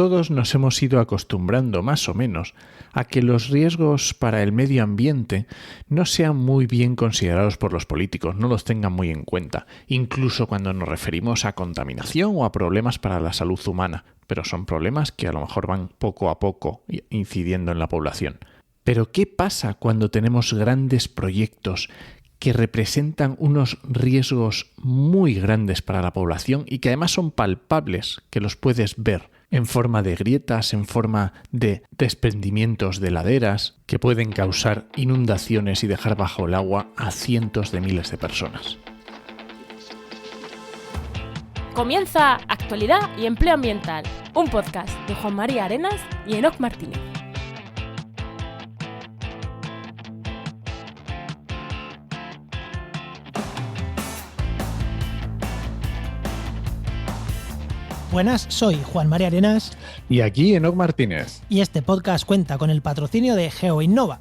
todos nos hemos ido acostumbrando más o menos a que los riesgos para el medio ambiente no sean muy bien considerados por los políticos, no los tengan muy en cuenta, incluso cuando nos referimos a contaminación o a problemas para la salud humana, pero son problemas que a lo mejor van poco a poco incidiendo en la población. Pero ¿qué pasa cuando tenemos grandes proyectos que representan unos riesgos muy grandes para la población y que además son palpables, que los puedes ver en forma de grietas, en forma de desprendimientos de laderas, que pueden causar inundaciones y dejar bajo el agua a cientos de miles de personas? Comienza Actualidad y Empleo Ambiental, un podcast de Juan María Arenas y Enoc Martínez. Buenas, soy Juan María Arenas. Y aquí Enoc Martínez. Y este podcast cuenta con el patrocinio de GeoInnova.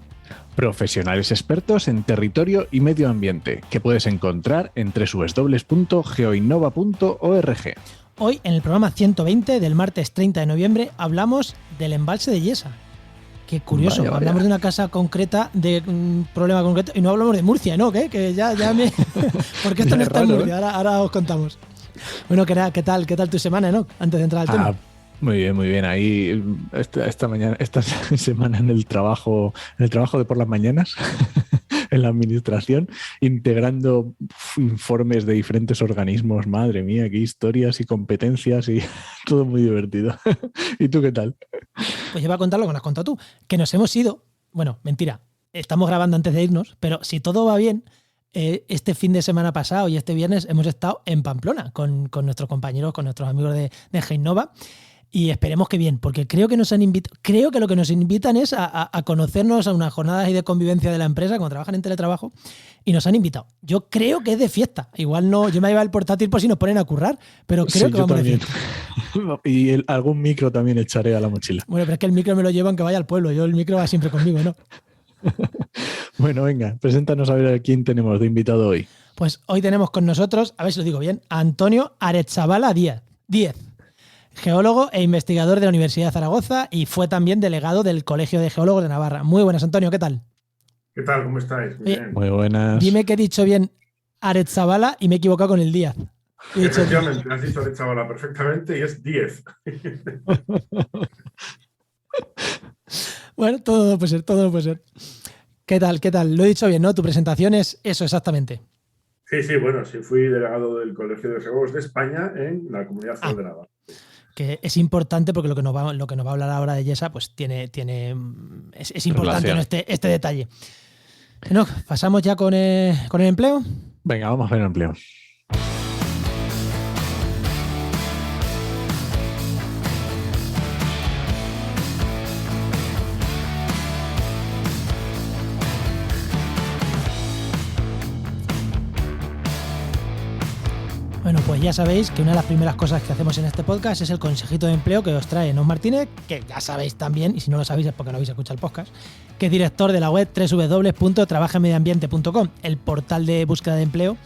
Profesionales expertos en territorio y medio ambiente, que puedes encontrar en www.geoinnova.org. Hoy, en el programa 120 del martes 30 de noviembre, hablamos del embalse de Yesa. Qué curioso, vaya. Hablamos de una casa concreta, de un problema concreto, y no hablamos de Murcia, ¿no? Que ya me... Porque esto no está en Murcia, ahora os contamos. Bueno, ¿qué tal tu semana, no? Antes de entrar al tema. Muy bien. Ahí esta semana en el trabajo de por las mañanas, en la administración, integrando informes de diferentes organismos. Madre mía, qué historias y competencias y todo muy divertido. ¿Y tú qué tal? Pues yo voy a contar lo que nos has contado tú, que nos hemos ido, bueno, mentira, estamos grabando antes de irnos, pero si todo va bien, este fin de semana pasado y este viernes hemos estado en Pamplona con nuestros compañeros, con nuestros amigos de GeoInnova, y esperemos que bien, porque creo que creo que lo que nos invitan es a conocernos a unas jornadas de convivencia de la empresa cuando trabajan en teletrabajo, y nos han invitado. Yo creo que es de fiesta. Igual no, yo me voy a llevar el portátil por si nos ponen a currar, pero creo sí, que vamos también. de fiesta. Y algún micro también echaré a la mochila. Bueno, pero es que el micro me lo llevan que vaya al pueblo. Yo el micro va siempre conmigo, ¿no? Bueno, venga, preséntanos a ver a quién tenemos de invitado hoy. Pues hoy tenemos con nosotros, a ver si lo digo bien, a Antonio Aretzabala Díez, geólogo e investigador de la Universidad de Zaragoza y fue también delegado del Colegio de Geólogos de Navarra. Muy buenas, Antonio, ¿qué tal? ¿Qué tal? ¿Cómo estáis? Muy bien. Muy buenas. Dime que he dicho bien Aretzabala y me he equivocado con el Díaz. Efectivamente, has dicho Aretzabala perfectamente y es 10. Bueno, todo puede ser. ¿Qué tal? Lo he dicho bien, ¿no? Tu presentación es eso exactamente. Sí, bueno, sí fui delegado del Colegio de Geólogos de España en la Comunidad Foral de Navarra. Que es importante porque lo que nos va a hablar ahora de Yesa, pues es importante, ¿no? este detalle. Bueno, ¿pasamos ya con el empleo? Venga, vamos a ver el empleo. Bueno, pues ya sabéis que una de las primeras cosas que hacemos en este podcast es el consejito de empleo que os trae Enoc Martínez, que ya sabéis también, y si no lo sabéis es porque no habéis escuchado el podcast, que es director de la web www.trabajamediambiente.com, el portal de búsqueda de empleo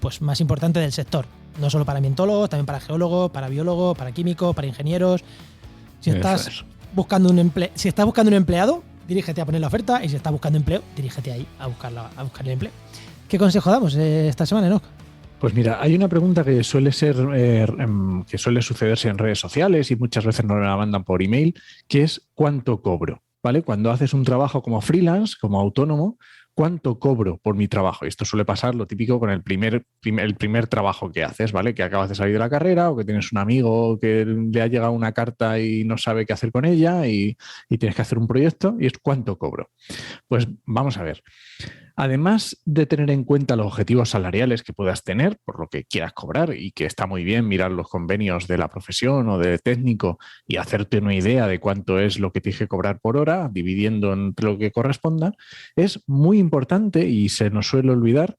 pues más importante del sector. No solo para ambientólogos, también para geólogos, para biólogos, para químicos, para ingenieros. Si estás buscando un empleado, dirígete a poner la oferta, y si estás buscando empleo, dirígete ahí a buscar el empleo. ¿Qué consejo damos esta semana, Enoc? Pues mira, hay una pregunta que suele sucederse en redes sociales y muchas veces nos la mandan por email, que es ¿cuánto cobro? ¿Vale? Cuando haces un trabajo como freelance, como autónomo, ¿cuánto cobro por mi trabajo? Y esto suele pasar lo típico con el primer trabajo que haces, ¿vale? Que acabas de salir de la carrera o que tienes un amigo que le ha llegado una carta y no sabe qué hacer con ella y tienes que hacer un proyecto y es ¿cuánto cobro? Pues vamos a ver. Además de tener en cuenta los objetivos salariales que puedas tener, por lo que quieras cobrar, y que está muy bien mirar los convenios de la profesión o de técnico y hacerte una idea de cuánto es lo que tienes que cobrar por hora, dividiendo entre lo que corresponda, es muy importante, y se nos suele olvidar,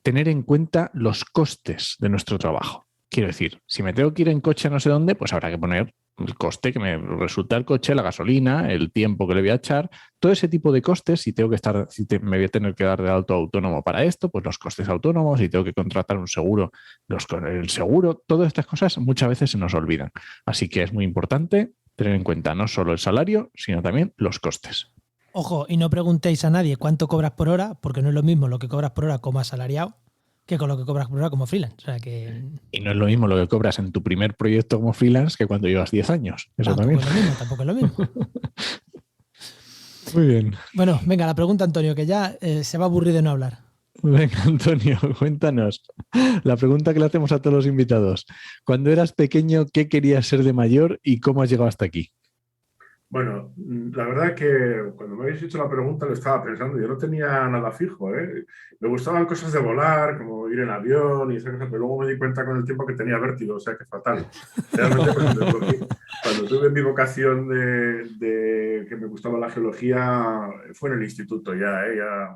tener en cuenta los costes de nuestro trabajo. Quiero decir, si me tengo que ir en coche a no sé dónde, pues habrá que poner el coste que me resulta el coche, la gasolina, el tiempo que le voy a echar, todo ese tipo de costes. Si tengo que estar, me voy a tener que dar de alto autónomo para esto, pues los costes autónomos. Si tengo que contratar un seguro, el seguro, todas estas cosas muchas veces se nos olvidan. Así que es muy importante tener en cuenta no solo el salario, sino también los costes. Ojo, y no preguntéis a nadie cuánto cobras por hora, porque no es lo mismo lo que cobras por hora como asalariado que con lo que cobras por hora como freelance. O sea que... Y no es lo mismo lo que cobras en tu primer proyecto como freelance que cuando llevas 10 años. Eso también. Tampoco es lo mismo. Muy bien. Bueno, venga, la pregunta, Antonio, que ya se va a aburrir de no hablar. Venga, Antonio, cuéntanos. La pregunta que le hacemos a todos los invitados. Cuando eras pequeño, ¿qué querías ser de mayor y cómo has llegado hasta aquí? Bueno, la verdad que cuando me habéis hecho la pregunta lo estaba pensando. Yo no tenía nada fijo, ¿eh? Me gustaban cosas de volar, como ir en avión y esas cosas, pero luego me di cuenta con el tiempo que tenía vértigo, o sea que fatal. Realmente, cuando tuve mi vocación de que me gustaba la geología, fue en el instituto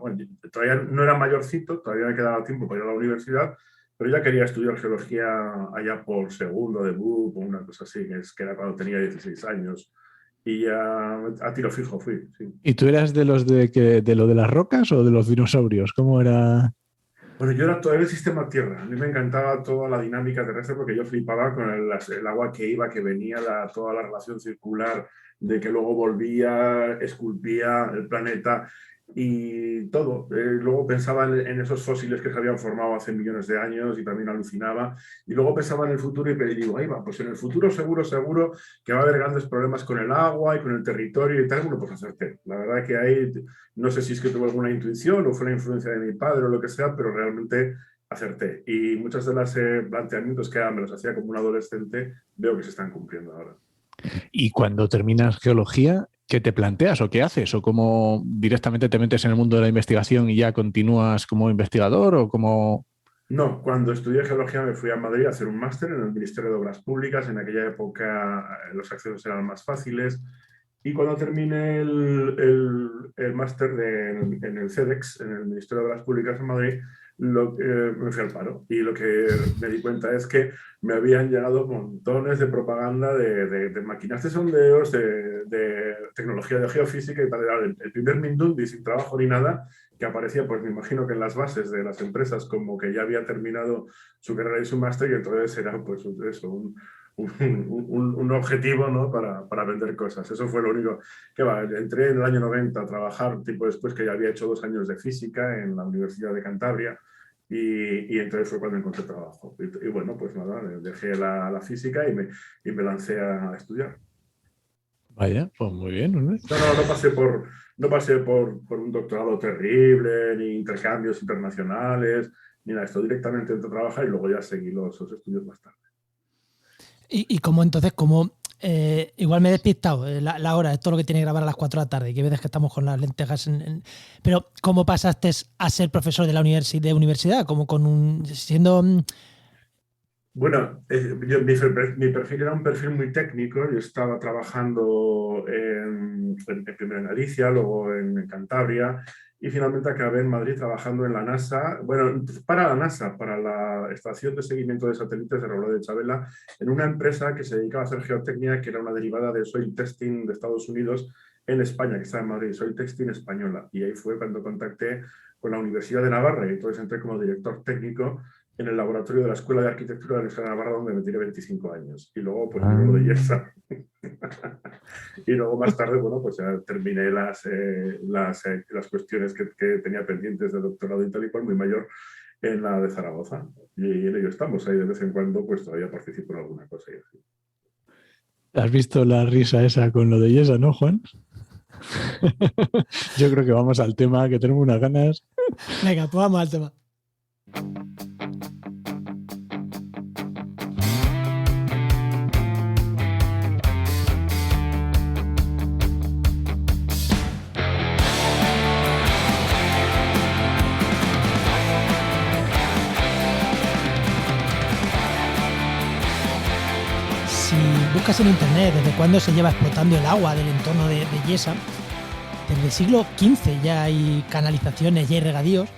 bueno, todavía no era mayorcito, todavía me quedaba tiempo para ir a la universidad, pero ya quería estudiar geología allá por segundo de BUP o una cosa así, que era cuando tenía 16 años. Y ya a tiro fijo fui, sí. ¿Y tú eras de los de lo de las rocas o de los dinosaurios? ¿Cómo era? Bueno, yo era todavía el sistema Tierra. A mí me encantaba toda la dinámica terrestre porque yo flipaba con el agua que iba, que venía, toda la relación circular, de que luego volvía, esculpía el planeta y todo. Luego pensaba en esos fósiles que se habían formado hace millones de años y también alucinaba. Y luego pensaba en el futuro y digo, ahí va, pues en el futuro seguro que va a haber grandes problemas con el agua y con el territorio y tal. Bueno, pues acerté. La verdad que ahí, no sé si es que tuve alguna intuición o fue la influencia de mi padre o lo que sea, pero realmente acerté. Y muchos de los planteamientos que me los hacía como un adolescente, veo que se están cumpliendo ahora. Y cuando terminas geología, ¿qué te planteas o qué haces? ¿O cómo directamente te metes en el mundo de la investigación y ya continúas como investigador o como...? No, cuando estudié geología me fui a Madrid a hacer un máster en el Ministerio de Obras Públicas. En aquella época los accesos eran más fáciles. Y cuando terminé el máster en el CEDEX, en el Ministerio de Obras Públicas en Madrid, me fui al paro. Y lo que me di cuenta es que me habían llegado montones de propaganda de máquinas de sondeos, de tecnología de geofísica y tal. Era el primer Mindundi sin trabajo ni nada, que aparecía, pues me imagino que en las bases de las empresas como que ya había terminado su carrera y su máster, y entonces era pues eso, un objetivo, ¿no? para vender cosas. Eso fue lo único que entré en el año 90 a trabajar, tipo después que ya había hecho 2 años de física en la Universidad de Cantabria, y entonces fue cuando encontré trabajo. Y bueno, pues nada, dejé la física y me lancé a estudiar. Vaya, pues muy bien, ¿no? No pasé por un doctorado terrible, ni intercambios internacionales, ni nada. Esto directamente entré a trabajar y luego ya seguí los estudios más tarde. Y como entonces, igual me he despistado, la hora, esto es lo que tiene que grabar a las 4 de la tarde, que veces que estamos con las lentejas pero ¿cómo pasaste a ser profesor de la universidad? Como siendo... Bueno, mi perfil era un perfil muy técnico. Yo estaba trabajando primero en Galicia, luego en Cantabria, y finalmente acabé en Madrid trabajando en la NASA, bueno, para la NASA, para la Estación de Seguimiento de Satélites de Robledo de Chabela, en una empresa que se dedicaba a hacer geotecnia, que era una derivada de Soil Testing de Estados Unidos en España, que está en Madrid, Soil Testing española. Y ahí fue cuando contacté con la Universidad de Navarra, y entonces entré como director técnico en el laboratorio de la Escuela de Arquitectura de la Universidad de Navarra, donde me tiré 25 años. Y luego, pues, lo de Yesa. Y luego, más tarde, bueno, pues ya terminé las cuestiones que tenía pendientes de doctorado y tal y cual, muy mayor, en la de Zaragoza. Y en ello estamos. Ahí de vez en cuando, pues todavía participo en alguna cosa y así. ¿Has visto la risa esa con lo de Yesa, no, Juan? Yo creo que vamos al tema, que tenemos unas ganas. Venga, pues vamos al tema. Buscas en internet desde cuándo se lleva explotando el agua del entorno de Yesa. Desde el siglo XV ya hay canalizaciones, ya hay regadíos,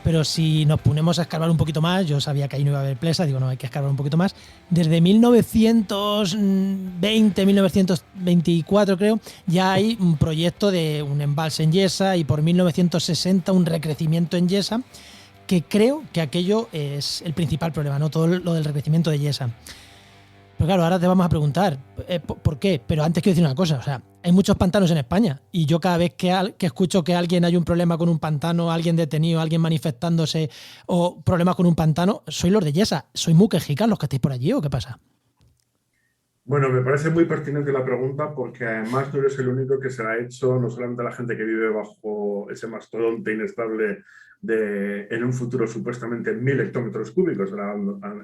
pero si nos ponemos a escarbar un poquito más, yo sabía que ahí no iba a haber presa, digo, no, hay que escarbar un poquito más. Desde 1920, 1924 creo, ya hay un proyecto de un embalse en yesa y por 1960 un recrecimiento en yesa, que creo que aquello es el principal problema, ¿no? Todo lo del recrecimiento de yesa. Pero claro, ahora te vamos a preguntar ¿por qué? Pero antes quiero decir una cosa, o sea, hay muchos pantanos en España y yo cada vez que escucho que alguien hay un problema con un pantano, alguien detenido, alguien manifestándose o problemas con un pantano, sois los de yesa. ¿Sois muy quejicas los que estáis por allí o qué pasa? Bueno, me parece muy pertinente la pregunta porque además no eres el único que se la ha hecho, no solamente a la gente que vive bajo ese mastodonte inestable en un futuro supuestamente 1000 hectómetros cúbicos, ahora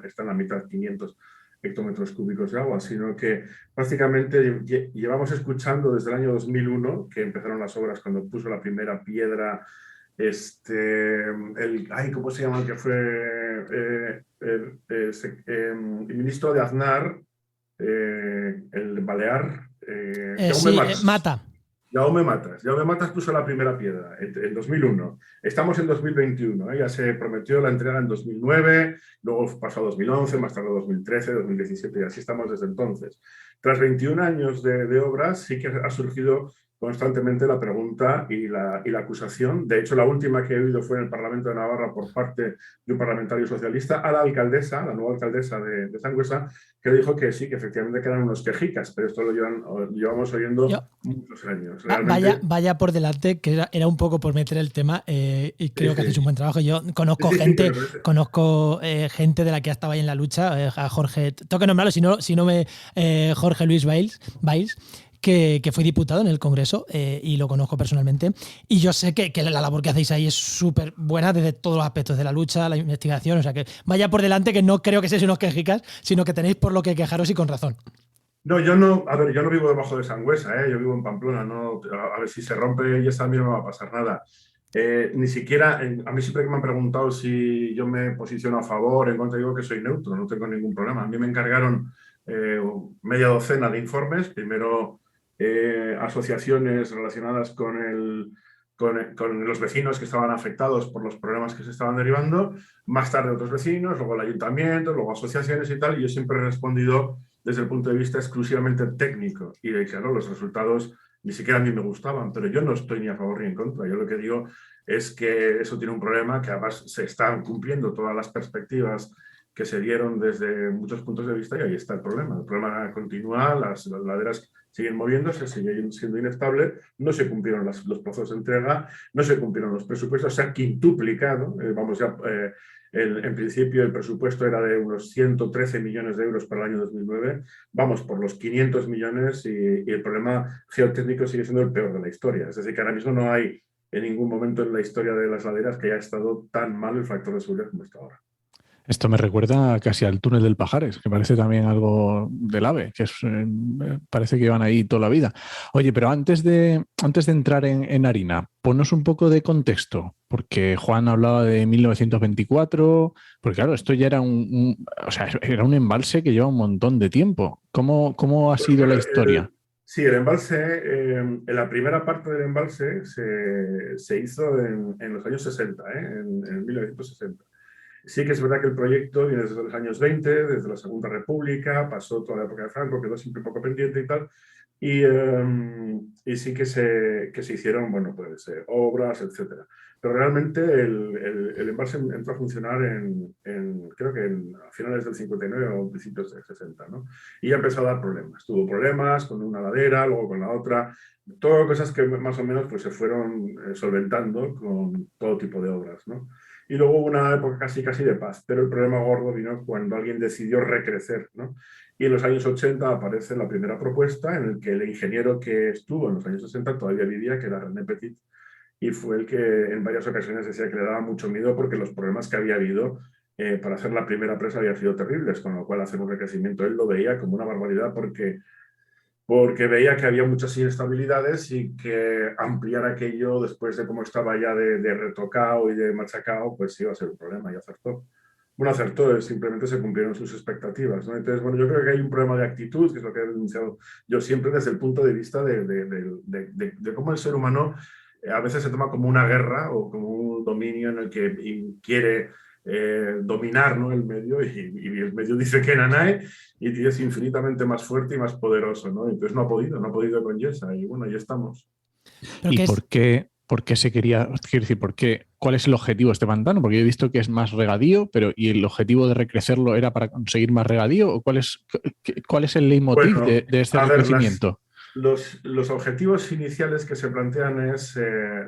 está en la mitad, 500 hectómetros cúbicos de agua, sino que prácticamente llevamos escuchando desde el año 2001, que empezaron las obras cuando puso la primera piedra, ¿cómo se llama? El que fue el ministro de Aznar, el Balear, Mata. Jaume Matas puso la primera piedra en 2001. Estamos en 2021, ya se prometió la entrega en 2009, luego pasó a 2011, más tarde 2013, 2017 y así estamos desde entonces. Tras 21 años de obras sí que ha surgido constantemente la pregunta y la acusación. De hecho, la última que he oído fue en el Parlamento de Navarra por parte de un parlamentario socialista a la alcaldesa, la nueva alcaldesa de Sangüesa, que dijo que sí, que efectivamente que eran unos quejicas, pero esto lo llevamos oyendo muchos años. Realmente... Vaya por delante, que era un poco por meter el tema y creo que hacéis un buen trabajo. Yo conozco gente de la que ha estado ahí en la lucha, a Jorge, tengo que nombrarlo, si no me Jorge Luis Valls, que fue diputado en el Congreso y lo conozco personalmente. Y yo sé que la labor que hacéis ahí es súper buena desde todos los aspectos de la lucha, la investigación. O sea que vaya por delante, que no creo que seáis unos quejicas, sino que tenéis por lo que quejaros y con razón. No, yo no vivo debajo de Sangüesa, yo vivo en Pamplona. No, a ver, si se rompe y a mí no me va a pasar nada. Ni siquiera, a mí siempre que me han preguntado si yo me posiciono a favor, en contra, digo que soy neutro, no tengo ningún problema. A mí me encargaron media docena de informes, primero asociaciones relacionadas con los vecinos que estaban afectados por los problemas que se estaban derivando, más tarde otros vecinos, luego el ayuntamiento, luego asociaciones y tal, y yo siempre he respondido desde el punto de vista exclusivamente técnico, y claro, los resultados ni siquiera a mí me gustaban, pero yo no estoy ni a favor ni en contra. Yo lo que digo es que eso tiene un problema, que además se están cumpliendo todas las perspectivas que se dieron desde muchos puntos de vista, y ahí está el problema. El problema continúa, las laderas siguen moviéndose, siguen siendo inestables, no se cumplieron los plazos de entrega, no se cumplieron los presupuestos, se ha quintuplicado, en principio el presupuesto era de unos 113 millones de euros para el año 2009, vamos por los 500 millones y el problema geotécnico sigue siendo el peor de la historia. Es decir, que ahora mismo no hay en ningún momento en la historia de las laderas que haya estado tan mal el factor de seguridad como está ahora. Esto me recuerda casi al túnel del Pajares, que parece también algo del AVE, que parece que iban ahí toda la vida. Oye, pero antes de entrar en harina, ponnos un poco de contexto, porque Juan hablaba de 1924, porque claro, esto ya era era un embalse que lleva un montón de tiempo. ¿Cómo ha sido la historia? Sí, el embalse, la primera parte del embalse se hizo en los años 60, en 1960. Sí que es verdad que el proyecto viene desde los años 20, desde la Segunda República, pasó toda la época de Franco, quedó siempre un poco pendiente y tal, y sí que se hicieron, bueno, pues obras, etcétera. Pero realmente el embalse entró a funcionar creo que a finales del 59 o principios del 60, ¿no? Y ya empezó a dar problemas. Tuvo problemas con una ladera, luego con la otra, todo cosas que más o menos pues, se fueron solventando con todo tipo de obras, ¿no? Y luego hubo una época casi de paz, pero el problema gordo vino cuando alguien decidió recrecer, ¿no? Y en los años 80 aparece la primera propuesta en el que el ingeniero que estuvo en los años 60 todavía vivía, que era René Petit, y fue el que en varias ocasiones decía que le daba mucho miedo porque los problemas que había habido para hacer la primera presa habían sido terribles, con lo cual hacer un recrecimiento él lo veía como una barbaridad porque veía que había muchas inestabilidades y que ampliar aquello después de cómo estaba ya de retocado y de machacado, pues iba a ser un problema, y acertó. Bueno, acertó, simplemente se cumplieron sus expectativas, ¿no? Entonces, bueno, yo creo que hay un problema de actitud, que es lo que he denunciado yo siempre desde el punto de vista de cómo el ser humano a veces se toma como una guerra o como un dominio en el que quiere dominar, ¿no?, el medio, y el medio dice que nanae y es infinitamente más fuerte y más poderoso, ¿no? Entonces no ha podido con Yesa y bueno, ya estamos. ¿Y por qué se quería, quiero decir, cuál es el objetivo de este pantano? Porque yo he visto que es más regadío, ¿y el objetivo de recrecerlo era para conseguir más regadío? ¿O cuál es el leitmotiv de este recrecimiento? Los objetivos iniciales que se plantean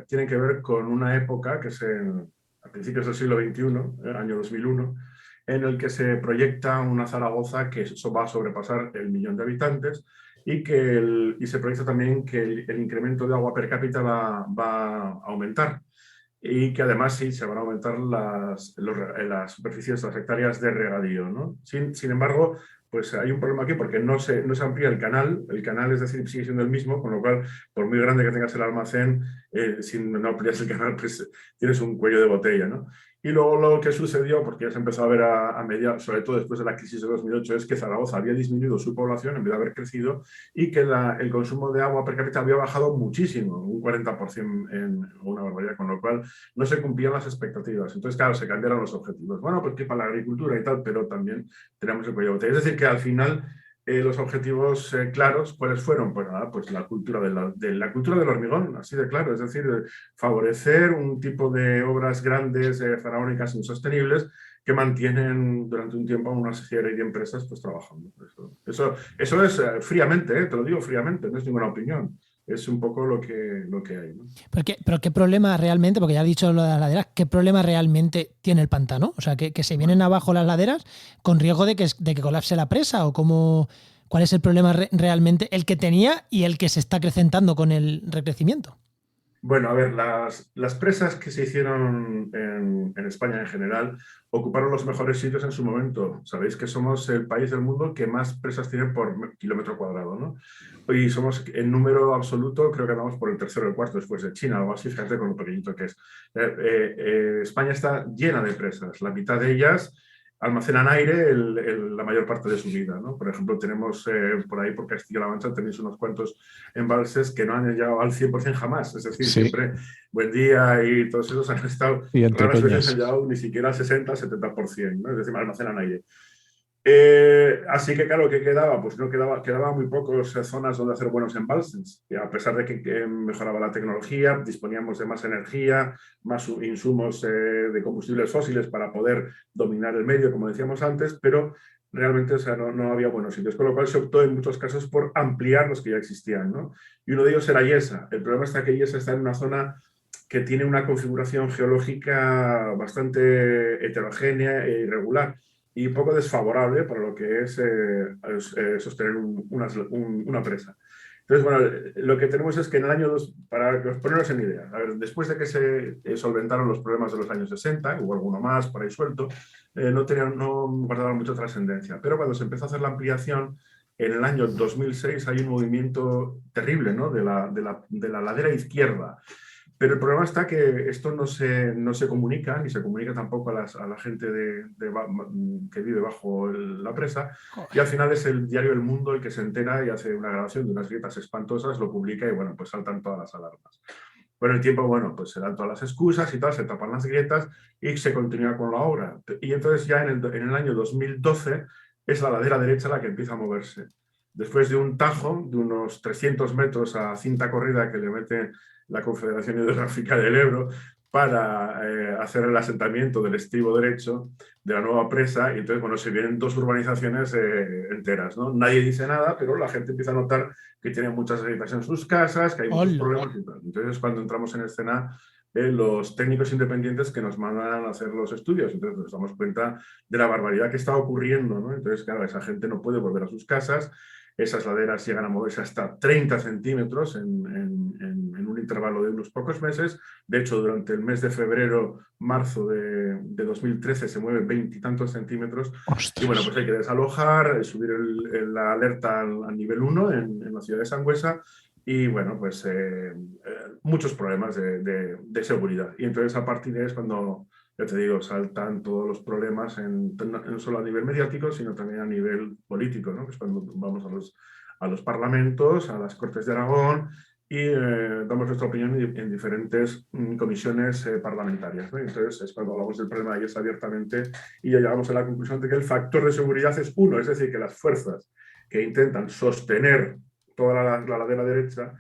tienen que ver con una época que es a principios del siglo XXI, el año 2001, en el que se proyecta una Zaragoza que va a sobrepasar el 1.000.000 de habitantes y se proyecta también que el incremento de agua per cápita va a aumentar y que además sí se van a aumentar las superficies, las hectáreas de regadío, ¿no? Sin embargo, pues hay un problema aquí porque no se amplía el canal, es decir, sigue siendo el mismo, con lo cual, por muy grande que tengas el almacén, si no amplías el canal, pues tienes un cuello de botella, ¿no? Y luego lo que sucedió, porque ya se empezó a ver a mediados, sobre todo después de la crisis de 2008, es que Zaragoza había disminuido su población en vez de haber crecido y que el consumo de agua per cápita había bajado muchísimo, un 40% en una barbaridad, con lo cual no se cumplían las expectativas. Entonces, claro, se cambiaron los objetivos. Bueno, pues que para la agricultura y tal, pero también tenemos el cuello de botella. Es decir, que al final los objetivos claros, ¿cuáles fueron? Pues nada, pues la cultura la cultura del hormigón, así de claro. Es decir, favorecer un tipo de obras grandes, faraónicas, insostenibles, que mantienen durante un tiempo a una serie de empresas pues trabajando. Eso es fríamente, te lo digo fríamente, no es ninguna opinión. Es un poco lo que hay, ¿no? Pero ¿qué problema realmente, porque ya has dicho lo de las laderas, qué problema realmente tiene el pantano? O sea, que se vienen abajo las laderas con riesgo de que colapse la presa, o ¿cuál es el problema realmente, el que tenía y el que se está acrecentando con el recrecimiento? Bueno, a ver, las presas que se hicieron en España en general ocuparon los mejores sitios en su momento. Sabéis que somos el país del mundo que más presas tiene por kilómetro cuadrado, ¿no? Y somos en número absoluto, creo que andamos por el tercero o el cuarto después de China, o algo así, fíjate con lo pequeñito que es. España está llena de presas, la mitad de ellas almacenan aire la mayor parte de su vida, ¿no? Por ejemplo, tenemos por ahí, por Castilla-La Mancha, tenéis unos cuantos embalses que no han llegado al 100% jamás. Es decir, sí, siempre Buen Día y todos esos han estado, raras veces han llegado ni siquiera al 60-70%, ¿no? Es decir, almacenan aire. Así que, claro, ¿qué quedaba? Pues no quedaba muy pocas zonas donde hacer buenos embalses. Y a pesar de que mejoraba la tecnología, disponíamos de más energía, más insumos de combustibles fósiles para poder dominar el medio, como decíamos antes, pero realmente, o sea, no había buenos sitios, con lo cual se optó en muchos casos por ampliar los que ya existían, ¿no? Y uno de ellos era Yesa. El problema está que Yesa está en una zona que tiene una configuración geológica bastante heterogénea e irregular y poco desfavorable para lo que es sostener una presa. Entonces, bueno, lo que tenemos es que en el año 2, para ponernos en idea, a ver, después de que se solventaron los problemas de los años 60, hubo alguno más por ahí suelto, no guardaban mucha trascendencia. Pero cuando se empezó a hacer la ampliación, en el año 2006 hay un movimiento terrible, ¿no?, de la ladera izquierda. Pero el problema está que esto no se comunica, ni se comunica tampoco a la gente que vive bajo la presa, y al final es el diario El Mundo el que se entera y hace una grabación de unas grietas espantosas, lo publica y bueno, pues saltan todas las alarmas. Con el tiempo, bueno, pues se dan todas las excusas y tal, se tapan las grietas y se continúa con la obra. Y entonces ya en el año 2012 es la ladera derecha la que empieza a moverse. Después de un tajo de unos 300 metros a cinta corrida que le mete la Confederación Hidrográfica del Ebro para hacer el asentamiento del estribo derecho de la nueva presa, y entonces, bueno, se vienen dos urbanizaciones enteras, ¿no? Nadie dice nada, pero la gente empieza a notar que tienen muchas grietas en sus casas, que hay muchos problemas y tal. Entonces, cuando entramos en escena, los técnicos independientes que nos mandan a hacer los estudios, entonces nos damos cuenta de la barbaridad que está ocurriendo, ¿no? Entonces, claro, esa gente no puede volver a sus casas. Esas laderas llegan a moverse hasta 30 centímetros en un intervalo de unos pocos meses. De hecho, durante el mes de febrero-marzo de 2013 se mueven 20 y tantos centímetros. ¡Ostras! Y bueno, pues hay que desalojar, subir la alerta al nivel 1 en la ciudad de Sangüesa. Y bueno, pues muchos problemas de seguridad. Y entonces a partir de ahí es cuando, ya te digo, saltan todos los problemas, no solo a nivel mediático, sino también a nivel político, ¿no? Que es cuando vamos a los parlamentos, a las Cortes de Aragón, y damos nuestra opinión en diferentes comisiones parlamentarias, ¿no? Entonces es cuando hablamos del problema de IESA abiertamente y ya llegamos a la conclusión de que el factor de seguridad es 1, es decir, que las fuerzas que intentan sostener toda la ladera derecha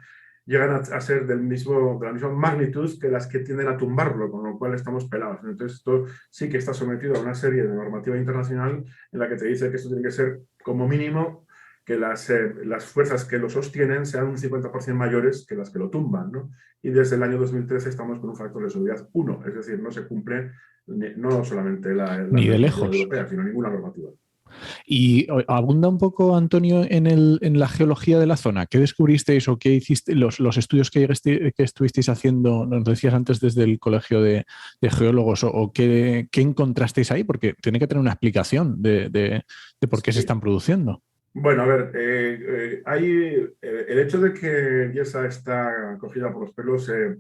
llegan a ser de la misma magnitud que las que tienden a tumbarlo, con lo cual estamos pelados. Entonces esto sí que está sometido a una serie de normativa internacional en la que te dice que esto tiene que ser como mínimo que las fuerzas que lo sostienen sean un 50% mayores que las que lo tumban, ¿no? Y desde el año 2013 estamos con un factor de seguridad 1, es decir, no se cumple no solamente la Ni de normativa lejos. europea, sino ninguna normativa. Y abunda un poco, Antonio, en la geología de la zona. ¿Qué descubristeis o qué hiciste? Los estudios que estuvisteis haciendo, nos decías antes desde el Colegio de Geólogos, o qué encontrasteis ahí, porque tiene que tener una explicación de por qué se están produciendo. Bueno, a ver, el hecho de que IESA está cogida por los pelos se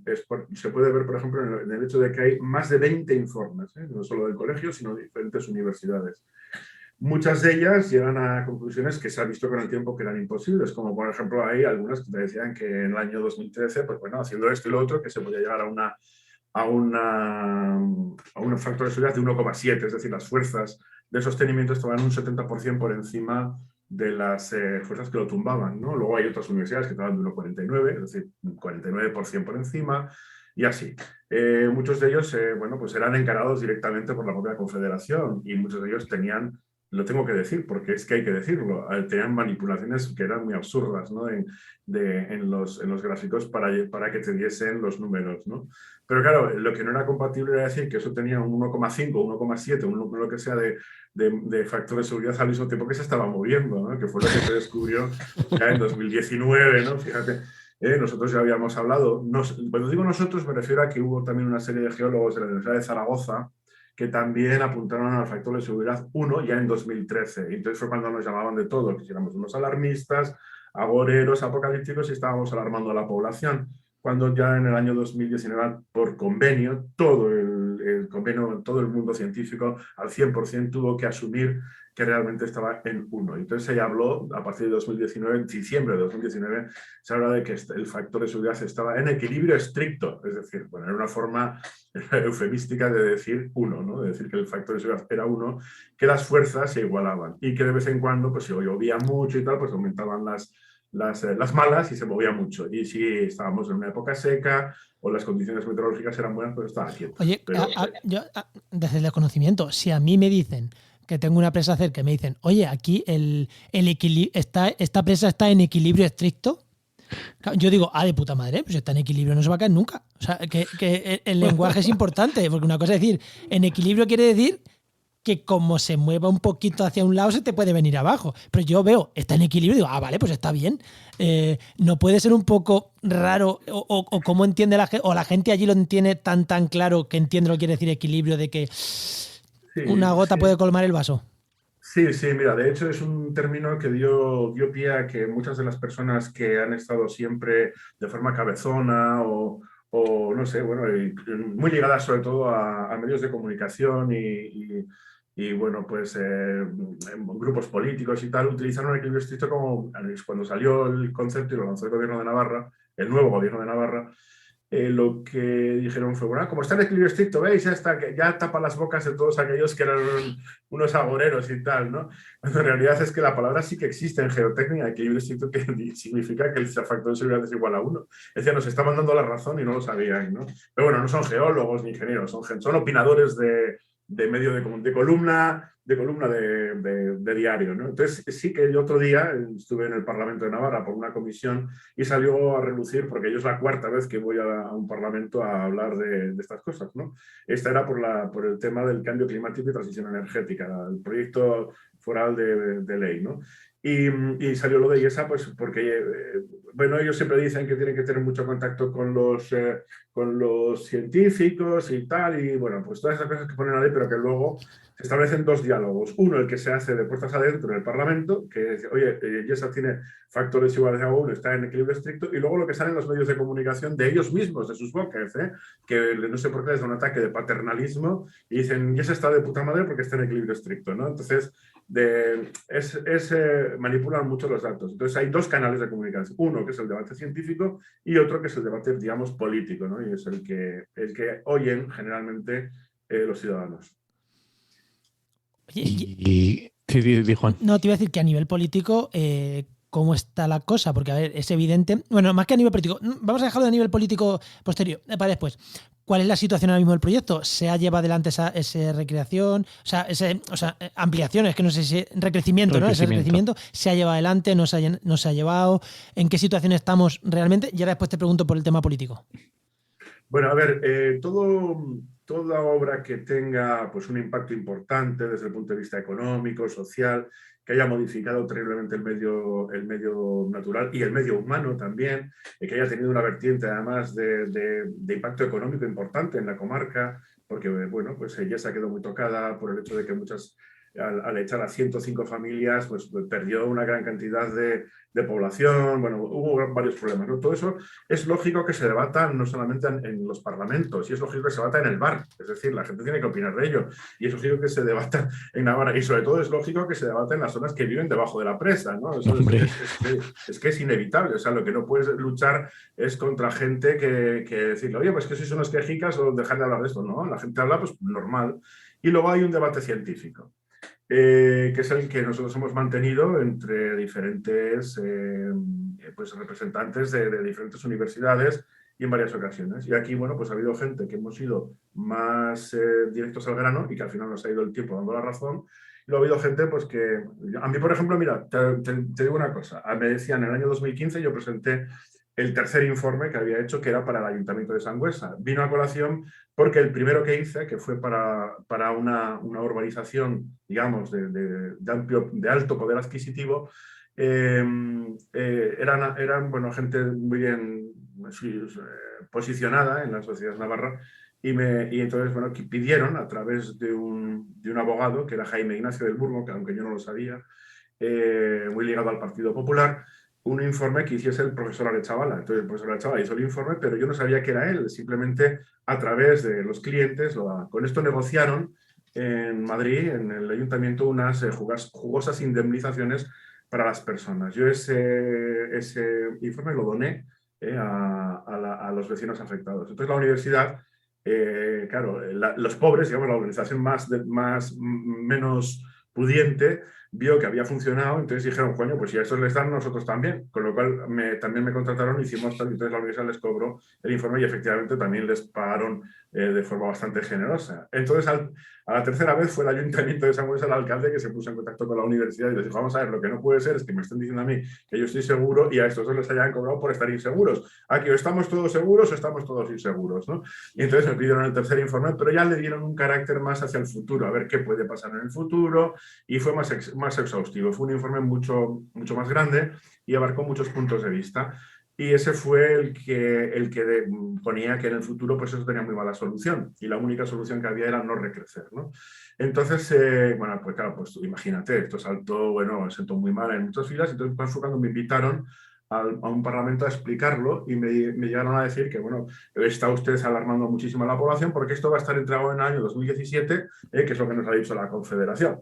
puede ver, por ejemplo, en el hecho de que hay más de 20 informes, no solo del colegio, sino de diferentes universidades. Muchas de ellas llegan a conclusiones que se ha visto con el tiempo que eran imposibles, como por ejemplo hay algunas que te decían que en el año 2013, pues bueno, haciendo esto y lo otro, que se podía llegar a un factor de seguridad de 1,7, es decir, las fuerzas de sostenimiento estaban un 70% por encima de las fuerzas que lo tumbaban, ¿no? Luego hay otras universidades que estaban de 1,49, es decir, un 49% por encima, y así. Muchos de ellos, bueno, pues eran encarados directamente por la propia Confederación y muchos de ellos tenían, lo tengo que decir porque es que hay que decirlo, tenían manipulaciones que eran muy absurdas, ¿no? en los gráficos para que te diesen los números, ¿no? Pero claro, lo que no era compatible era decir que eso tenía un 1,5, 1,7, lo que sea de factor de seguridad al mismo tiempo que se estaba moviendo, ¿no? Que fue lo que se descubrió ya en 2019, ¿no? Fíjate. Nosotros ya habíamos hablado, cuando digo nosotros me refiero a que hubo también una serie de geólogos de la Universidad de Zaragoza que también apuntaron al factor de seguridad 1 ya en 2013. Y entonces fue cuando nos llamaban de todo, que éramos unos alarmistas, agoreros, apocalípticos y estábamos alarmando a la población. Cuando ya en el año 2019, por convenio, todo el mundo científico al 100% tuvo que asumir que realmente estaba en 1. Entonces se habló, a partir de 2019, en diciembre de 2019, se habla de que el factor de seguridad estaba en equilibrio estricto, es decir, bueno, era una forma eufemística de decir 1, ¿no? De decir que el factor de seguridad era 1, que las fuerzas se igualaban y que de vez en cuando, pues si llovía mucho y tal, pues aumentaban las malas y se movía mucho. Y si estábamos en una época seca o las condiciones meteorológicas eran buenas, pues estaba quieto. Oye, yo, desde el desconocimiento, si a mí me dicen que tengo una presa cerca y me dicen, oye, aquí esta presa está en equilibrio estricto, yo digo, de puta madre, pues está en equilibrio, no se va a caer nunca. O sea, que el lenguaje es importante, porque una cosa es decir, en equilibrio quiere decir que como se mueva un poquito hacia un lado se te puede venir abajo. Pero yo veo, está en equilibrio y digo, vale, pues está bien. No puede ser un poco raro o cómo entiende la gente, o la gente allí lo entiende tan claro que entiende lo que quiere decir equilibrio, de que una gota puede colmar el vaso. Sí, mira, de hecho es un término que dio pie a que muchas de las personas que han estado siempre de forma cabezona o no sé, bueno, muy ligadas sobre todo a medios de comunicación y bueno, pues grupos políticos y tal, utilizaron el equilibrio estricto como cuando salió el concepto y lo lanzó el gobierno de Navarra, el nuevo gobierno de Navarra. Lo que dijeron fue, bueno, como está en equilibrio estricto, ¿veis? Ya tapa las bocas de todos aquellos que eran unos agoreros y tal, ¿no? Cuando en realidad es que la palabra sí que existe en geotecnia, equilibrio estricto, que significa que el factor de seguridad es igual a 1. Es decir, nos está mandando la razón y no lo sabían, ¿no? Pero bueno, no son geólogos ni ingenieros, son opinadores de medio de columna de diario, ¿no? Entonces sí que el otro día estuve en el Parlamento de Navarra por una comisión y salió a relucir, porque yo es la cuarta vez que voy a un parlamento a hablar de estas cosas, ¿no? Esta era por el tema del cambio climático y transición energética, el proyecto foral de ley, ¿no? Y salió lo de IESA, pues porque, bueno, ellos siempre dicen que tienen que tener mucho contacto con los científicos y tal, y bueno, pues todas esas cosas que ponen a ley, pero que luego se establecen dos diálogos. Uno, el que se hace de puertas adentro en el Parlamento, que dice, oye, Yesa tiene factores iguales a 1, está en equilibrio estricto, y luego lo que sale en los medios de comunicación de ellos mismos, de sus bocas, que no sé por qué les da un ataque de paternalismo y dicen, Yesa está de puta madre porque está en equilibrio estricto, ¿no? Entonces, manipulan mucho los datos. Entonces, hay dos canales de comunicación. Uno, que es el debate científico, y otro, que es el debate, digamos, político, ¿no? Y es el que oyen generalmente los ciudadanos. Sí, Juan. No, te iba a decir que a nivel político, ¿cómo está la cosa? Porque, a ver, es evidente. Bueno, más que a nivel político, vamos a dejarlo a nivel político posterior, para después. ¿Cuál es la situación ahora mismo del proyecto? ¿Se ha llevado adelante esa recreación? O sea, ampliaciones, que no sé si recrecimiento, ¿no? Ese recrecimiento se ha llevado adelante, no se ha llevado. ¿En qué situación estamos realmente? Y ahora después te pregunto por el tema político. Bueno, a ver, toda obra que tenga pues, un impacto importante desde el punto de vista económico, social, que haya modificado terriblemente el medio natural y el medio humano también, que haya tenido una vertiente además de impacto económico importante en la comarca, porque bueno, pues ella se quedó muy tocada por el hecho de que muchas, al echar a 105 familias, pues perdió una gran cantidad de población, bueno, hubo varios problemas, ¿no? Todo eso es lógico que se debata no solamente en los parlamentos, y es lógico que se debata en el bar, es decir, la gente tiene que opinar de ello, y es lógico que se debata en Navarra, y sobre todo es lógico que se debata en las zonas que viven debajo de la presa, ¿no? Eso es que es inevitable, o sea, lo que no puedes luchar es contra gente que decirle, oye, pues que sois unos quejicas o dejar de hablar de esto, ¿no? La gente habla, pues normal, y luego hay un debate científico. Que es el que nosotros hemos mantenido entre diferentes pues representantes de diferentes universidades y en varias ocasiones. Y aquí, bueno, pues ha habido gente que hemos ido más directos al grano y que al final nos ha ido el tiempo dando la razón. Y luego ha habido gente pues que... A mí, por ejemplo, mira, te digo una cosa. Me decían, en el año 2015 yo presenté el tercer informe que había hecho, que era para el Ayuntamiento de Sangüesa. Vino a colación porque el primero que hice, que fue para una urbanización, digamos, de alto poder adquisitivo, eran bueno, gente muy bien posicionada en la sociedad navarra, y entonces, bueno, pidieron a través de un abogado, que era Jaime Ignacio del Burgo, que aunque yo no lo sabía, muy ligado al Partido Popular, un informe que hiciese el profesor Arechavala. Entonces el profesor Arechavala hizo el informe, pero yo no sabía que era él, simplemente a través de los clientes, con esto negociaron en Madrid, en el ayuntamiento, unas jugosas indemnizaciones para las personas. Yo ese informe lo doné a los vecinos afectados. Entonces la universidad, claro, los pobres, digamos, la organización menos pudiente, vio que había funcionado, entonces dijeron, coño, pues si a estos les dan, nosotros también. Con lo cual también me contrataron, hicimos tal, entonces la universidad les cobró el informe y efectivamente también les pagaron de forma bastante generosa. Entonces, a la tercera vez fue el Ayuntamiento de Sangüesa, el alcalde, que se puso en contacto con la universidad y les dijo, vamos a ver, lo que no puede ser es que me estén diciendo a mí que yo estoy seguro y a estos dos les hayan cobrado por estar inseguros. Aquí o estamos todos seguros o estamos todos inseguros, ¿no? Y entonces me pidieron el tercer informe, pero ya le dieron un carácter más hacia el futuro, a ver qué puede pasar en el futuro, y fue más exhaustivo. Fue un informe mucho más grande y abarcó muchos puntos de vista. Y ese fue el que ponía que en el futuro pues eso tenía muy mala solución. Y la única solución que había era no recrecer, ¿no? Entonces, bueno, pues claro, pues imagínate, esto saltó, bueno, sentó muy mal en muchas filas. Entonces, fue cuando me invitaron a un parlamento a explicarlo y me llegaron a decir que, bueno, está usted alarmando muchísimo a la población porque esto va a estar entregado en el año 2017, que es lo que nos ha dicho la Confederación.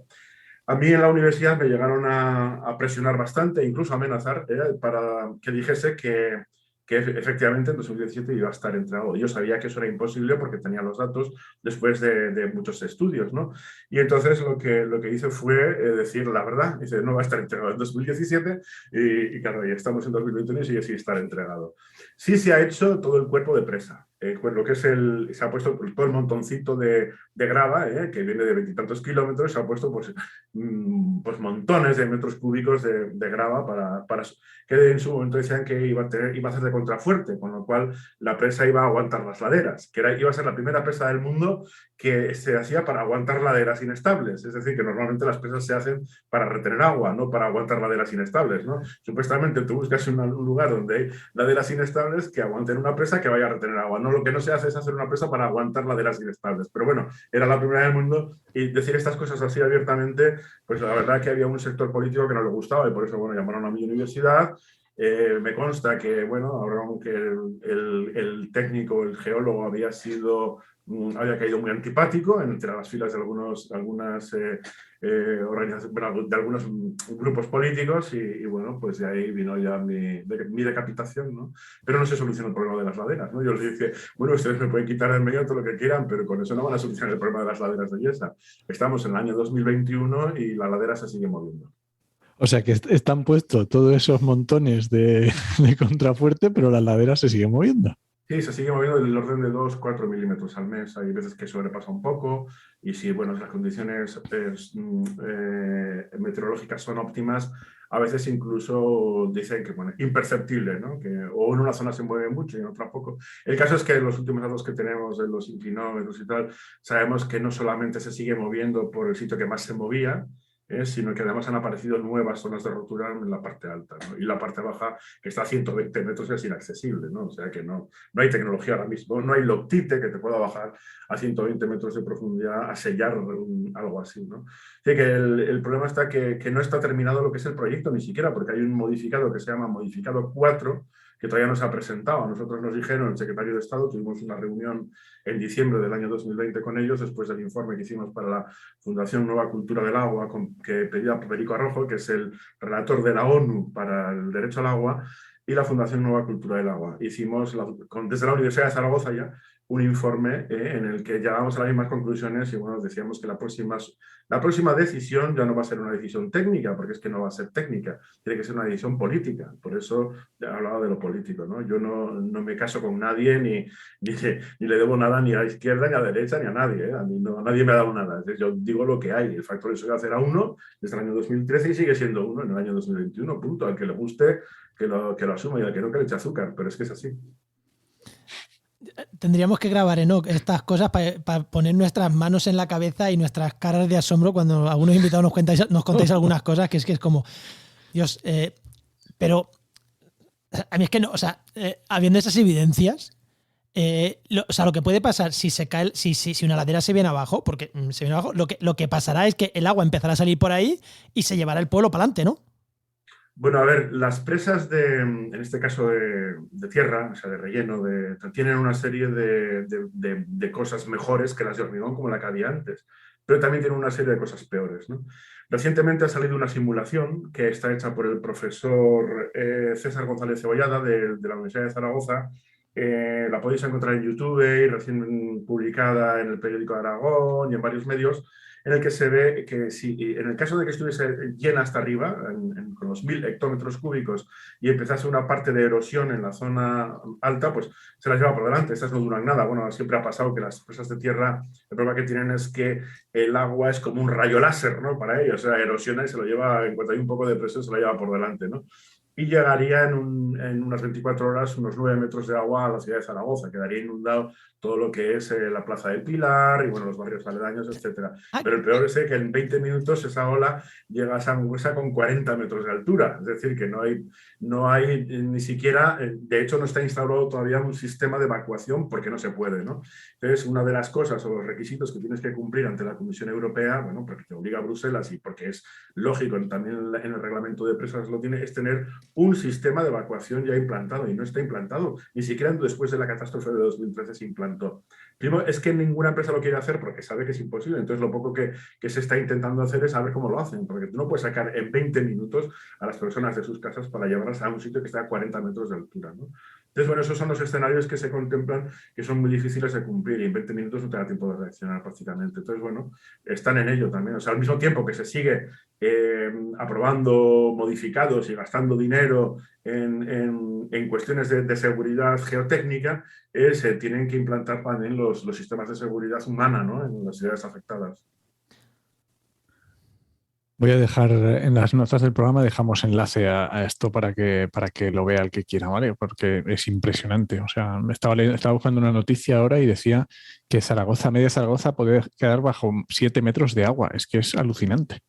A mí en la universidad me llegaron a presionar bastante, incluso a amenazar, para que dijese que efectivamente en 2017 iba a estar entregado. Yo sabía que eso era imposible porque tenía los datos después de muchos estudios, ¿no? Y entonces lo que hice fue decir la verdad. Dice, no va a estar entregado en 2017 y claro, ya estamos en 2021 y sigue sin estar entregado. Sí se ha hecho todo el cuerpo de presa. Pues lo que es se ha puesto todo el montoncito de grava, que viene de 20 y tantos kilómetros, se ha puesto pues montones de metros cúbicos de grava para que en su momento decían que iba a hacer de contrafuerte, con lo cual la presa iba a aguantar las laderas, que iba a ser la primera presa del mundo que se hacía para aguantar laderas inestables. Es decir, que normalmente las presas se hacen para retener agua, no para aguantar laderas inestables, ¿no? Supuestamente tú buscas un lugar donde hay laderas inestables que aguanten una presa que vaya a retener agua. No lo que no se hace es hacer una presa para aguantar laderas inestables. Pero bueno, era la primera del mundo y decir estas cosas así abiertamente, pues la verdad que había un sector político que no le gustaba y por eso, bueno, llamaron a mi universidad. Me consta que, bueno, ahora aunque el técnico, el geólogo había caído muy antipático entre las filas de algunas organizaciones, bueno, de algunos grupos políticos y bueno, pues de ahí vino ya mi decapitación, ¿no? Pero no se solucionó el problema de las laderas, ¿no? Yo les dije, bueno, ustedes me pueden quitar del medio todo lo que quieran, pero con eso no van a solucionar el problema de las laderas de Yesa. Estamos en el año 2021 y la ladera se sigue moviendo. O sea que están puestos todos esos montones de contrafuerte, pero la ladera se sigue moviendo. Sí, se sigue moviendo del orden de 2-4 milímetros al mes. Hay veces que sobrepasa un poco y si bueno, las condiciones meteorológicas son óptimas, a veces incluso dicen que bueno, imperceptible, ¿no? O en una zona se mueve mucho y en otra poco. El caso es que los últimos datos que tenemos de los inclinómetros y tal, sabemos que no solamente se sigue moviendo por el sitio que más se movía, sino que además han aparecido nuevas zonas de rotura en la parte alta, ¿no? Y la parte baja, que está a 120 metros, es inaccesible, ¿no? O sea que no hay tecnología ahora mismo, no hay loctite que te pueda bajar a 120 metros de profundidad a sellar algo así, ¿no? Así que el problema está que no está terminado lo que es el proyecto ni siquiera, porque hay un modificado que se llama modificado 4, que todavía no se ha presentado. A nosotros nos dijeron, el secretario de Estado, tuvimos una reunión en diciembre del año 2020 con ellos, después del informe que hicimos para la Fundación Nueva Cultura del Agua, que pedía Perico Arrojo, que es el relator de la ONU para el derecho al agua, y la Fundación Nueva Cultura del Agua. Hicimos, desde la Universidad de Zaragoza ya, un informe en el que llegamos a las mismas conclusiones y bueno, decíamos que la próxima decisión ya no va a ser una decisión técnica, porque es que no va a ser técnica, tiene que ser una decisión política. Por eso ya hablaba de lo político, ¿no? Yo no me caso con nadie ni le debo nada ni a la izquierda, ni a la derecha, ni a nadie, ¿eh? A mí nadie me ha dado nada. Yo digo lo que hay. El factor de Sogaza era 1 desde el año 2013 y sigue siendo 1 en el año 2021, punto. Al que le guste, que lo asuma y al que no, que le eche azúcar, pero es que es así. Tendríamos que grabar, Enoch, estas cosas para poner nuestras manos en la cabeza y nuestras caras de asombro cuando algunos invitados nos contáis algunas cosas que es como, Dios, pero a mí es que no, o sea, habiendo esas evidencias, lo que puede pasar si se cae, si una ladera se viene abajo, porque se viene abajo, lo que pasará es que el agua empezará a salir por ahí y se llevará el pueblo para adelante, ¿no? Bueno, a ver, las presas en este caso de tierra, o sea, de relleno, tienen una serie de cosas mejores que las de hormigón, como la que había antes, pero también tienen una serie de cosas peores, ¿no? Recientemente ha salido una simulación que está hecha por el profesor César González Cebollada de la Universidad de Zaragoza. La podéis encontrar en YouTube y recién publicada en el periódico de Aragón y en varios medios, en el que se ve que si en el caso de que estuviese llena hasta arriba, con los 1000 hectómetros cúbicos, y empezase una parte de erosión en la zona alta, pues se las lleva por delante. Estas no duran nada. Bueno, siempre ha pasado que las presas de tierra, el problema que tienen es que el agua es como un rayo láser, ¿no? Para ellos, o sea, erosiona y se lo lleva, en cuanto hay un poco de presión, se lo lleva por delante, ¿no? Y llegaría en unas 24 horas unos 9 metros de agua a la ciudad de Zaragoza. Quedaría inundado todo lo que es la Plaza del Pilar y bueno, los barrios aledaños, etc. Pero el peor es que en 20 minutos esa ola llega a Sangüesa con 40 metros de altura. Es decir, que no hay ni siquiera, de hecho no está instalado todavía un sistema de evacuación porque no se puede, ¿no? Entonces, una de las cosas o los requisitos que tienes que cumplir ante la Comisión Europea, bueno, porque te obliga a Bruselas y porque es lógico, también en el reglamento de presas lo tiene, es tener un sistema de evacuación ya implantado y no está implantado. Ni siquiera después de la catástrofe de 2013 se implantó. Primero, es que ninguna empresa lo quiere hacer porque sabe que es imposible. Entonces, lo poco que se está intentando hacer es saber cómo lo hacen, porque tú no puedes sacar en 20 minutos a las personas de sus casas para llevarlas a un sitio que está a 40 metros de altura, ¿no? Entonces, bueno, esos son los escenarios que se contemplan que son muy difíciles de cumplir y en 20 minutos no te da tiempo de reaccionar prácticamente. Entonces, bueno, están en ello también. O sea, al mismo tiempo que se sigue aprobando modificados y gastando dinero en cuestiones de seguridad geotécnica, se tienen que implantar también los sistemas de seguridad humana, ¿no? En las ciudades afectadas. Voy a dejar en las notas del programa, dejamos enlace a esto para que lo vea el que quiera, ¿vale? Porque es impresionante. O sea, estaba buscando una noticia ahora y decía que media Zaragoza puede quedar bajo 7 metros de agua. Es que es alucinante.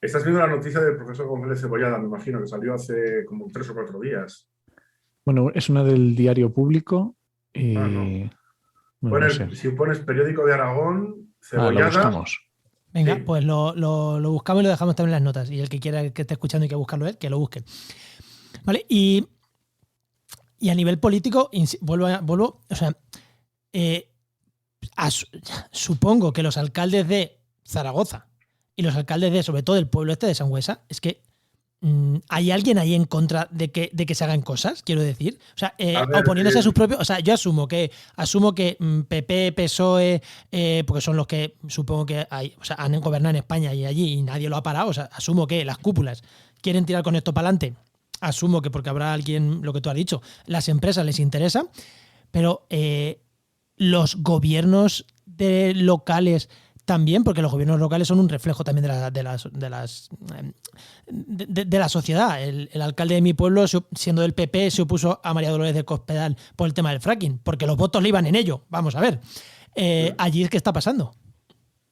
Estás viendo la noticia del profesor González Cebollada, me imagino, que salió hace como 3 o 4 días. Bueno, es una del Diario Público Y bueno, no sé. Si pones periódico de Aragón, Lo Cebollada. buscamos. Venga, Sí. pues lo buscamos y lo dejamos también en las notas. Y el que quiera que esté escuchando y que buscarlo él, que lo busque. ¿Vale? Y a nivel político, vuelvo, o sea, supongo que los alcaldes de Zaragoza y los alcaldes de, sobre todo, el pueblo este de Sangüesa, es que ¿hay alguien ahí en contra de que se hagan cosas? Quiero decir. O sea, oponiéndose a sus propios. O sea, yo asumo que PP, PSOE, porque son los que supongo que hay, o sea, han gobernado en España y allí y nadie lo ha parado. O sea, asumo que las cúpulas quieren tirar con esto para adelante. Asumo que porque habrá alguien, lo que tú has dicho, las empresas les interesa, pero los gobiernos locales también, porque los gobiernos locales son un reflejo también de la sociedad. El alcalde de mi pueblo, siendo del PP, se opuso a María Dolores del Cospedal por el tema del fracking, porque los votos le iban en ello. Vamos a ver. Allí es que está pasando.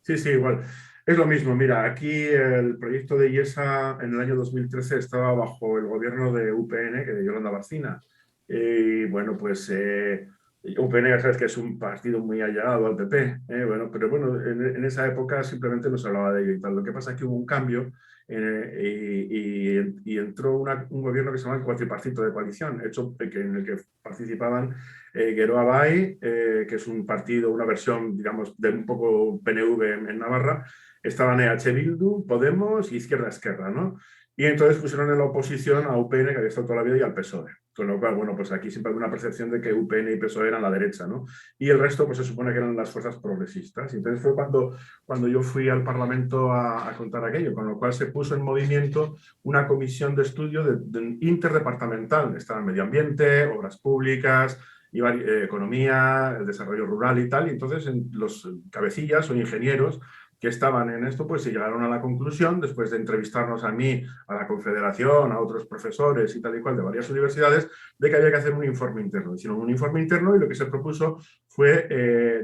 Sí, igual. Es lo mismo. Mira, aquí el proyecto de IESA en el año 2013 estaba bajo el gobierno de UPN, que de Yolanda Barcina. Y bueno, pues UPN ya sabes que es un partido muy allegado al PP. Pero bueno, en esa época simplemente no se hablaba de ello y tal. Lo que pasa es que hubo un cambio y entró un gobierno que se llama el Cuatripartito de Coalición, en el que participaban Geroa Bai, que es un partido, una versión, digamos, de un poco PNV en Navarra. Estaban EH Bildu, Podemos y Izquierda Esquerra, ¿no? Y entonces pusieron en la oposición a UPN, que había estado toda la vida, y al PSOE. Con lo cual, bueno, pues aquí siempre hay una percepción de que UPN y PSOE eran la derecha, ¿no? Y el resto, pues se supone que eran las fuerzas progresistas. Y entonces fue cuando yo fui al Parlamento a contar aquello, con lo cual se puso en movimiento una comisión de estudio interdepartamental. Estaban medio ambiente, obras públicas, economía, el desarrollo rural y tal. Y entonces los cabecillas o ingenieros que estaban en esto, pues se llegaron a la conclusión, después de entrevistarnos a mí, a la Confederación, a otros profesores y tal y cual de varias universidades, de que había que hacer un informe interno. Hicieron un informe interno y lo que se propuso fue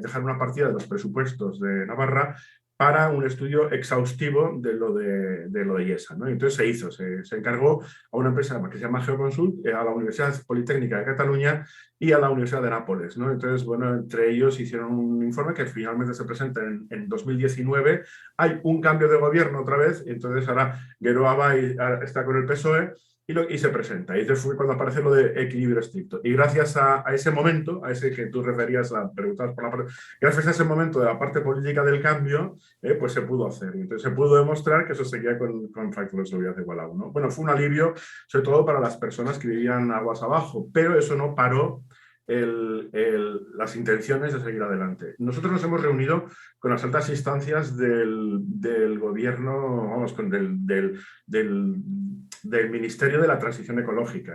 dejar una partida de los presupuestos de Navarra para un estudio exhaustivo de lo de IESA, ¿no? Entonces se hizo, se encargó a una empresa que se llama Geoconsult, a la Universidad Politécnica de Cataluña y a la Universidad de Nápoles, ¿no? Entonces, bueno, entre ellos hicieron un informe que finalmente se presenta en 2019. Hay un cambio de gobierno otra vez, entonces ahora Geroa Bai está con el PSOE y se presenta. Y entonces fue cuando aparece lo de equilibrio estricto. Y gracias a ese momento, a ese que tú referías a preguntar por la parte, gracias a ese momento de la parte política del cambio, pues se pudo hacer. Y entonces se pudo demostrar que eso seguía con factor de seguridad igual a 1. Bueno, fue un alivio, sobre todo para las personas que vivían aguas abajo, pero eso no paró las intenciones de seguir adelante. Nosotros nos hemos reunido con las altas instancias del gobierno, vamos, del Ministerio de la Transición Ecológica,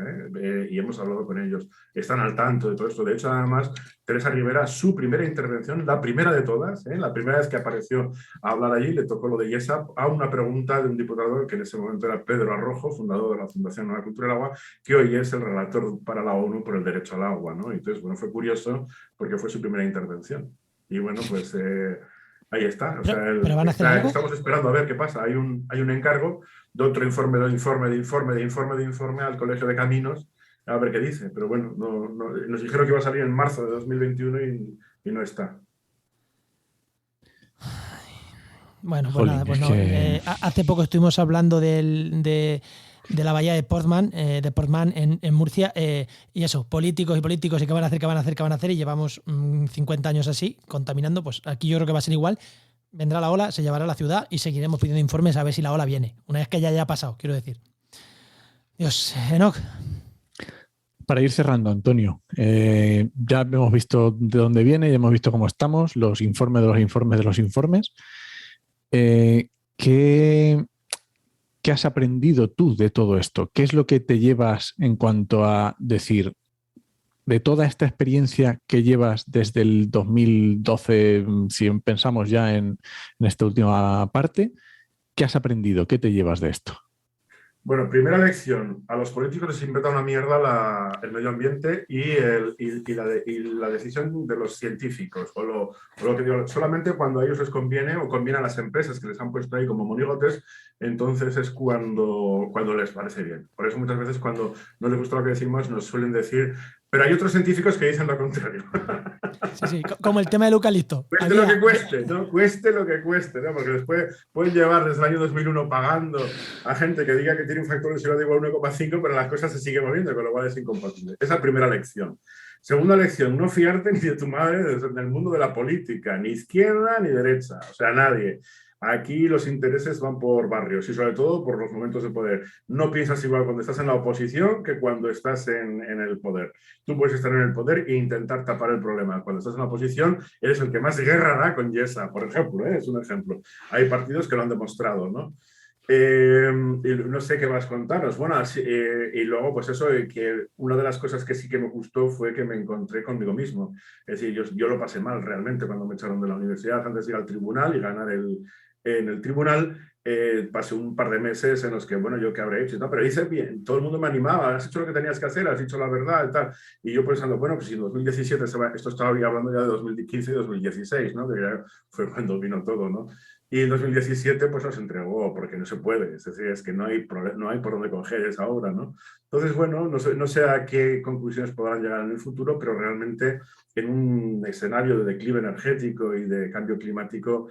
y hemos hablado con ellos. Están al tanto de todo esto. De hecho, además, Teresa Rivera, su primera intervención, la primera de todas, la primera vez que apareció a hablar allí, le tocó lo de IESA a una pregunta de un diputado que en ese momento era Pedro Arrojo, fundador de la Fundación Nueva Cultura del Agua, que hoy es el relator para la ONU por el derecho al agua, ¿no? Entonces, bueno, fue curioso porque fue su primera intervención. Y bueno, pues ahí está. O sea, ¿Pero van a hacer algo? Estamos esperando a ver qué pasa. Hay un encargo de otro informe al Colegio de Caminos, a ver qué dice. Pero bueno, nos dijeron que iba a salir en marzo de 2021 y no está. Bueno, pues nada, pues no. Hace poco estuvimos hablando de la bahía de Portman en Murcia, y eso, políticos y qué van a hacer, y llevamos 50 años así, contaminando. Pues aquí yo creo que va a ser igual. Vendrá la ola, se llevará a la ciudad y seguiremos pidiendo informes a ver si la ola viene, una vez que ya haya pasado, quiero decir. Dios, Enoch. Para ir cerrando, Antonio, ya hemos visto de dónde viene, ya hemos visto cómo estamos, los informes de los informes de los informes. ¿Qué has aprendido tú de todo esto? ¿Qué es lo que te llevas en cuanto a decir, de toda esta experiencia que llevas desde el 2012, si pensamos ya en esta última parte, ¿qué has aprendido? ¿Qué te llevas de esto? Bueno, primera lección, a los políticos les inventa una mierda el medio ambiente y la decisión de los científicos, o lo que digo, solamente cuando a ellos les conviene o conviene a las empresas que les han puesto ahí como monigotes, entonces es cuando les parece bien. Por eso muchas veces cuando no les gusta lo que decimos nos suelen decir Pero hay otros científicos que dicen lo contrario. Sí, como el tema del eucalipto. Cueste lo que cueste, ¿no? Cueste lo que cueste, ¿no? Porque después pueden llevar desde el año 2001 pagando a gente que diga que tiene un factor de densidad igual a 1,5, pero las cosas se siguen moviendo, con lo cual es incompatible. Esa es la primera lección. Segunda lección, no fiarte ni de tu madre en el mundo de la política, ni izquierda ni derecha, o sea, nadie. Aquí los intereses van por barrios y sobre todo por los momentos de poder. No piensas igual cuando estás en la oposición que cuando estás en el poder. Tú puedes estar en el poder e intentar tapar el problema. Cuando estás en la oposición, eres el que más guerra da con Yesa, por ejemplo, es un ejemplo. Hay partidos que lo han demostrado, ¿no? Y no sé qué vas a contaros. Bueno, y luego, pues eso, que una de las cosas que sí que me gustó fue que me encontré conmigo mismo. Es decir, yo lo pasé mal realmente cuando me echaron de la universidad antes de ir al tribunal y ganar en el tribunal. Pasé un par de meses en los que, bueno, yo qué habré hecho y tal, pero hice bien, todo el mundo me animaba, has hecho lo que tenías que hacer, has dicho la verdad y tal. Y yo pensando, bueno, pues si en 2017, esto estaba hablando ya de 2015 y 2016, ¿no? Que ya fue cuando vino todo, ¿no? Y en 2017 pues nos entregó, porque no se puede, es decir, es que no hay por dónde coger esa obra, ¿no? Entonces, bueno, no sé a qué conclusiones podrán llegar en el futuro, pero realmente en un escenario de declive energético y de cambio climático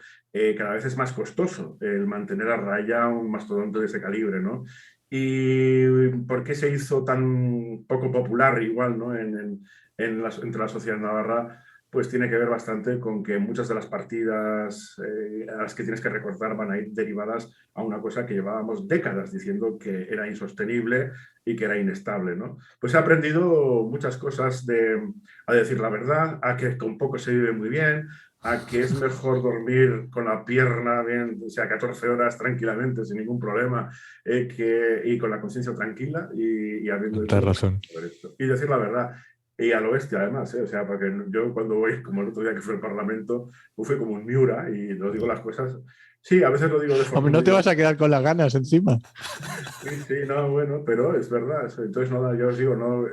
cada vez es más costoso el mantener a raya un mastodonte de ese calibre, ¿no? ¿Y por qué se hizo tan poco popular igual, ¿no? Entre la sociedad navarra? Pues tiene que ver bastante con que muchas de las partidas a las que tienes que recortar van a ir derivadas a una cosa que llevábamos décadas diciendo que era insostenible y que era inestable, ¿no? Pues he aprendido muchas cosas a decir la verdad, a que con poco se vive muy bien, a que es mejor dormir con la pierna bien, o sea, 14 horas tranquilamente, sin ningún problema, y con la conciencia tranquila y habiendo... Tienes razón. Y decir la verdad. Y al oeste, además, o sea, porque yo cuando voy, como el otro día que fue al Parlamento, fui como un Miura y lo digo las cosas. Sí, a veces lo digo de forma. Hombre, no te vas a quedar con las ganas encima. Sí, no, bueno, pero es verdad. Entonces, no, yo os digo, no,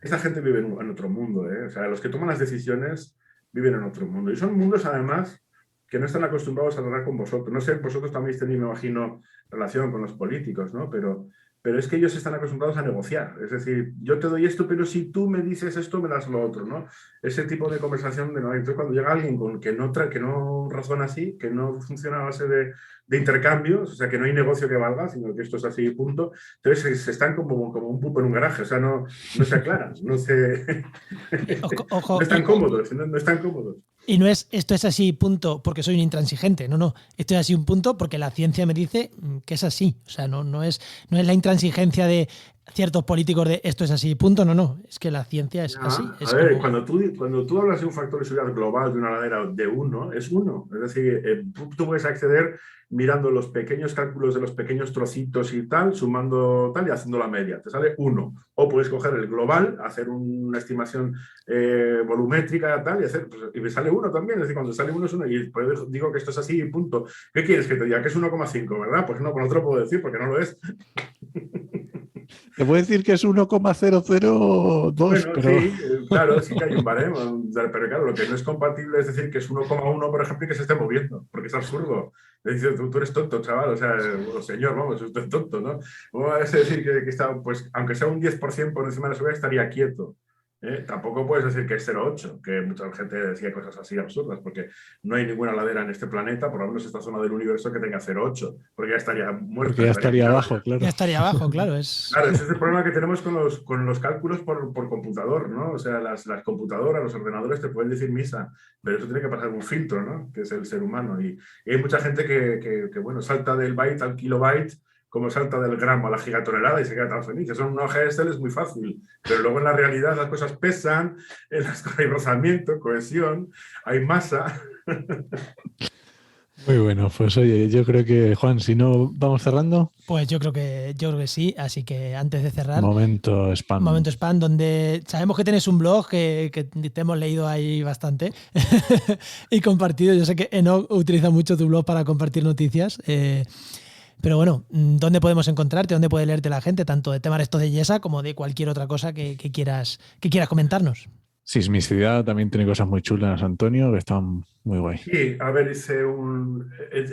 esa gente vive en otro mundo, ¿eh? O sea, los que toman las decisiones viven en otro mundo. Y son mundos, además, que no están acostumbrados a tratar con vosotros. No sé, vosotros también tenéis, me imagino, relación con los políticos, ¿no? Pero es que ellos están acostumbrados a negociar. Es decir, yo te doy esto, pero si tú me dices esto, me das lo otro, ¿no? Ese tipo de conversación de no. Entonces, cuando llega alguien que no razona así, que no funciona a base de intercambios, o sea, que no hay negocio que valga, sino que esto es así, punto. Entonces, se están como un pupo en un garaje, o sea, no se aclaran, no están cómodos, no están cómodos. Y no es esto es así, punto, porque soy un intransigente. No. Esto es así, un punto, porque la ciencia me dice que es así. O sea, no es la intransigencia de ciertos políticos de esto es así, punto. No. Es que la ciencia es así. A ver, cuando tú hablas de un factor de seguridad global de una ladera de uno, es uno. Es decir, tú puedes acceder mirando los pequeños cálculos de los pequeños trocitos y tal, sumando tal y haciendo la media. Te sale uno. O puedes coger el global, hacer una estimación volumétrica tal y me sale uno también. Es decir, cuando sale uno es uno. Y por eso digo que esto es así y punto. ¿Qué quieres que te diga? Que es 1,5, ¿verdad? Pues no te lo puedo decir porque no lo es. Te puedo decir que es 1,002. Bueno, pero... sí, claro, sí que hay un baremo. Pero claro, lo que no es compatible es decir que es 1,1, por ejemplo, y que se esté moviendo, porque es absurdo. Es decir, tú eres tonto, chaval, o sea, señor, vamos, usted es tonto, ¿no? Es decir que está, pues, aunque sea un 10% por encima de la seguridad, estaría quieto. Tampoco puedes decir que es 0,8, que mucha gente decía cosas así absurdas, porque no hay ninguna ladera en este planeta, por lo menos esta zona del universo, que tenga 0,8, porque ya estaría muerto. Porque ya estaría abajo, claro. Ya estaría abajo, claro. Claro, ese es el problema que tenemos con los cálculos por computador, ¿no? O sea, las computadoras, los ordenadores te pueden decir misa, pero eso tiene que pasar un filtro, ¿no? Que es el ser humano. Y hay mucha gente que bueno, salta del byte al kilobyte, como salta del gramo a la gigatonelada y se queda tan feliz. Eso en una hoja de Excel es muy fácil, pero luego en la realidad las cosas pesan, hay rozamiento, cohesión, hay masa. Muy bueno, pues oye, yo creo que, Juan, si no, ¿vamos cerrando? Pues yo creo que sí, así que antes de cerrar... Momento spam. Momento spam, donde sabemos que tienes un blog que te hemos leído ahí bastante y compartido. Yo sé que Enoch utiliza mucho tu blog para compartir noticias. Pero bueno, ¿dónde podemos encontrarte? ¿Dónde puede leerte la gente? Tanto de temas estos de Yesa como de cualquier otra cosa que quieras comentarnos. Sismicidad también tiene cosas muy chulas, Antonio, que están muy guay. Sí, a ver,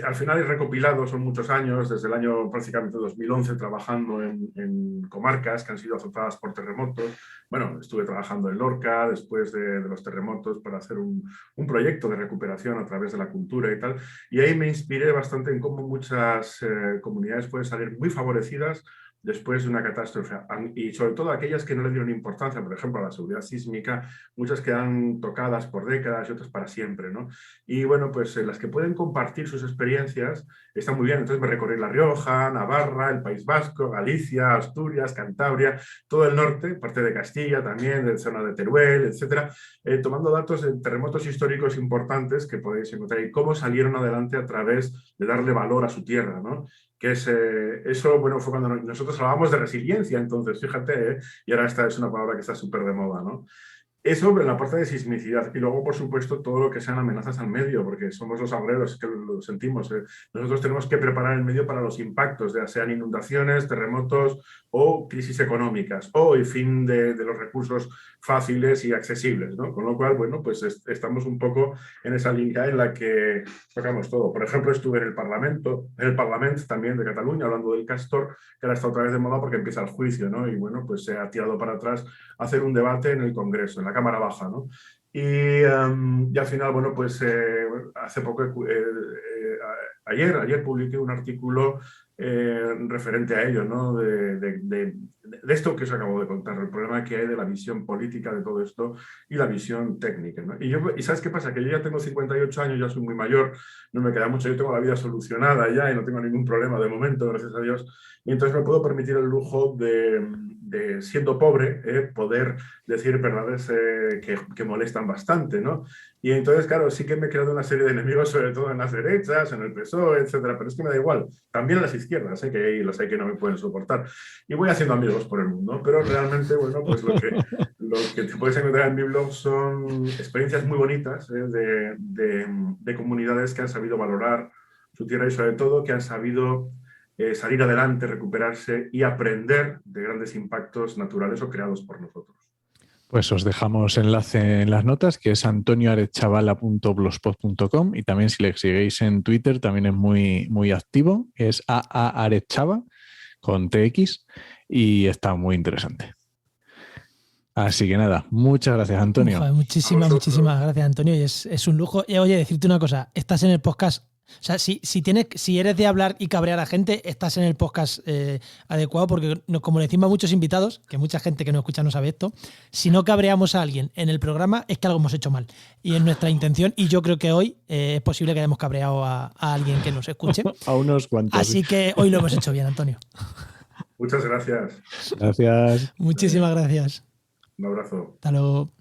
al final he recopilado, son muchos años, desde el año prácticamente 2011, trabajando en comarcas que han sido azotadas por terremotos. Bueno, estuve trabajando en Lorca después de los terremotos para hacer un proyecto de recuperación a través de la cultura y tal. Y ahí me inspiré bastante en cómo muchas comunidades pueden salir muy favorecidas después de una catástrofe, y sobre todo aquellas que no le dieron importancia, por ejemplo, a la seguridad sísmica, muchas quedan tocadas por décadas y otras para siempre, ¿no? Y bueno, pues las que pueden compartir sus experiencias están muy bien. Entonces me recorrí La Rioja, Navarra, el País Vasco, Galicia, Asturias, Cantabria, todo el norte, parte de Castilla también, de zona de Teruel, etcétera, tomando datos de terremotos históricos importantes que podéis encontrar y cómo salieron adelante a través de darle valor a su tierra, ¿no? Que es, eso, bueno, fue cuando nosotros hablábamos de resiliencia, entonces, fíjate, y ahora esta es una palabra que está súper de moda, ¿no? Eso en la parte de sismicidad. Y luego, por supuesto, todo lo que sean amenazas al medio, porque somos los agreros que lo sentimos. Nosotros tenemos que preparar el medio para los impactos, ya sean inundaciones, terremotos o crisis económicas, o el fin de los recursos fáciles y accesibles, ¿no? Con lo cual, bueno, pues estamos un poco en esa línea en la que tocamos todo. Por ejemplo, estuve en el Parlamento también de Cataluña, hablando del Castor, que ahora está otra vez de moda porque empieza el juicio, ¿no? Y bueno, pues se ha tirado para atrás a hacer un debate en el Congreso, en la Cámara Baja, ¿no? Y al final, bueno, pues hace poco, ayer publiqué un artículo referente a ello, ¿no? De esto que os acabo de contar, el problema que hay de la visión política de todo esto y la visión técnica, ¿no? Y ¿sabes qué pasa? Que yo ya tengo 58 años, ya soy muy mayor, no me queda mucho, yo tengo la vida solucionada ya y no tengo ningún problema de momento, gracias a Dios, y entonces me puedo permitir el lujo de siendo pobre, poder decir verdades que molestan bastante, ¿no? Y entonces, claro, sí que me he creado una serie de enemigos, sobre todo en las derechas, en el PSOE, etcétera, pero es que me da igual. También en las izquierdas, que los hay que no me pueden soportar. Y voy haciendo amigos por el mundo, pero realmente, bueno, pues lo que te puedes encontrar en mi blog son experiencias muy bonitas de comunidades que han sabido valorar su tierra y, sobre todo, que han sabido salir adelante, recuperarse y aprender de grandes impactos naturales o creados por nosotros. Pues os dejamos enlace en las notas, que es antonioarechavala.blogspot.com, y también si le seguís en Twitter también es muy, muy activo, es @arechava con TX y está muy interesante. Así que nada, muchas gracias, Antonio. Joder, muchísimas gracias, Antonio, y es un lujo. Y oye, decirte una cosa, estás en el podcast. O sea, si eres de hablar y cabrear a la gente, estás en el podcast adecuado, porque como le decimos a muchos invitados, que mucha gente que nos escucha no sabe esto, si no cabreamos a alguien en el programa es que algo hemos hecho mal. Y es nuestra intención, y yo creo que hoy es posible que hayamos cabreado a alguien que nos escuche. A unos cuantos. Así que hoy lo hemos hecho bien, Antonio. Muchas gracias. Gracias. Muchísimas gracias. Un abrazo. Hasta luego.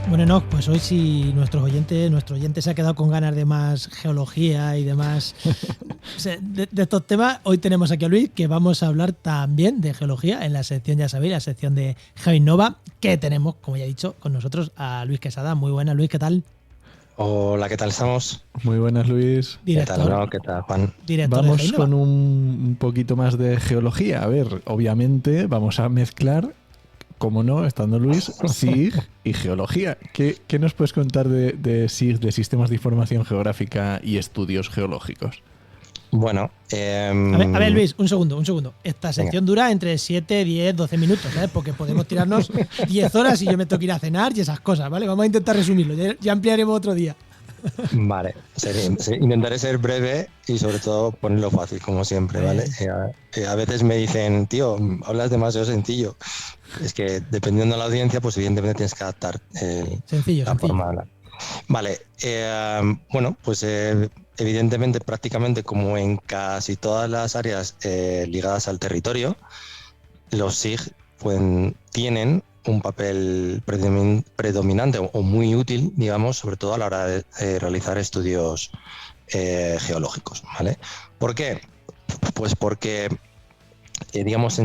Bueno, Enoch, pues hoy si nuestro oyente se ha quedado con ganas de más geología y demás de estos temas, hoy tenemos aquí a Luis, que vamos a hablar también de geología en la sección, ya sabéis, la sección de GeoInnova, que tenemos, como ya he dicho, con nosotros a Luis Quesada. Muy buenas, Luis, ¿qué tal? Hola, ¿qué tal estamos? Muy buenas, Luis. Director. ¿Qué tal, no? ¿Qué tal, Juan? Vamos con un poquito más de geología. A ver, obviamente vamos a mezclar, como no, estando Luis, SIG y geología. ¿Qué nos puedes contar de SIG, de Sistemas de Información Geográfica y Estudios Geológicos? Bueno, a ver, Luis, un segundo. Esta sección dura entre 7, 10, 12 minutos, ¿sabes? Porque podemos tirarnos 10 horas y yo me tengo que ir a cenar y esas cosas, ¿vale? Vamos a intentar resumirlo, ya ampliaremos otro día. Vale, intentaré ser breve y sobre todo ponerlo fácil, como siempre, ¿vale? A veces me dicen, tío, hablas demasiado sencillo. Es que dependiendo de la audiencia, pues evidentemente tienes que adaptar la forma. Vale, bueno, pues evidentemente prácticamente como en casi todas las áreas ligadas al territorio, los SIG tienen un papel predominante o muy útil, digamos, sobre todo a la hora de realizar estudios geológicos, ¿vale? ¿Por qué? Pues porque digamos,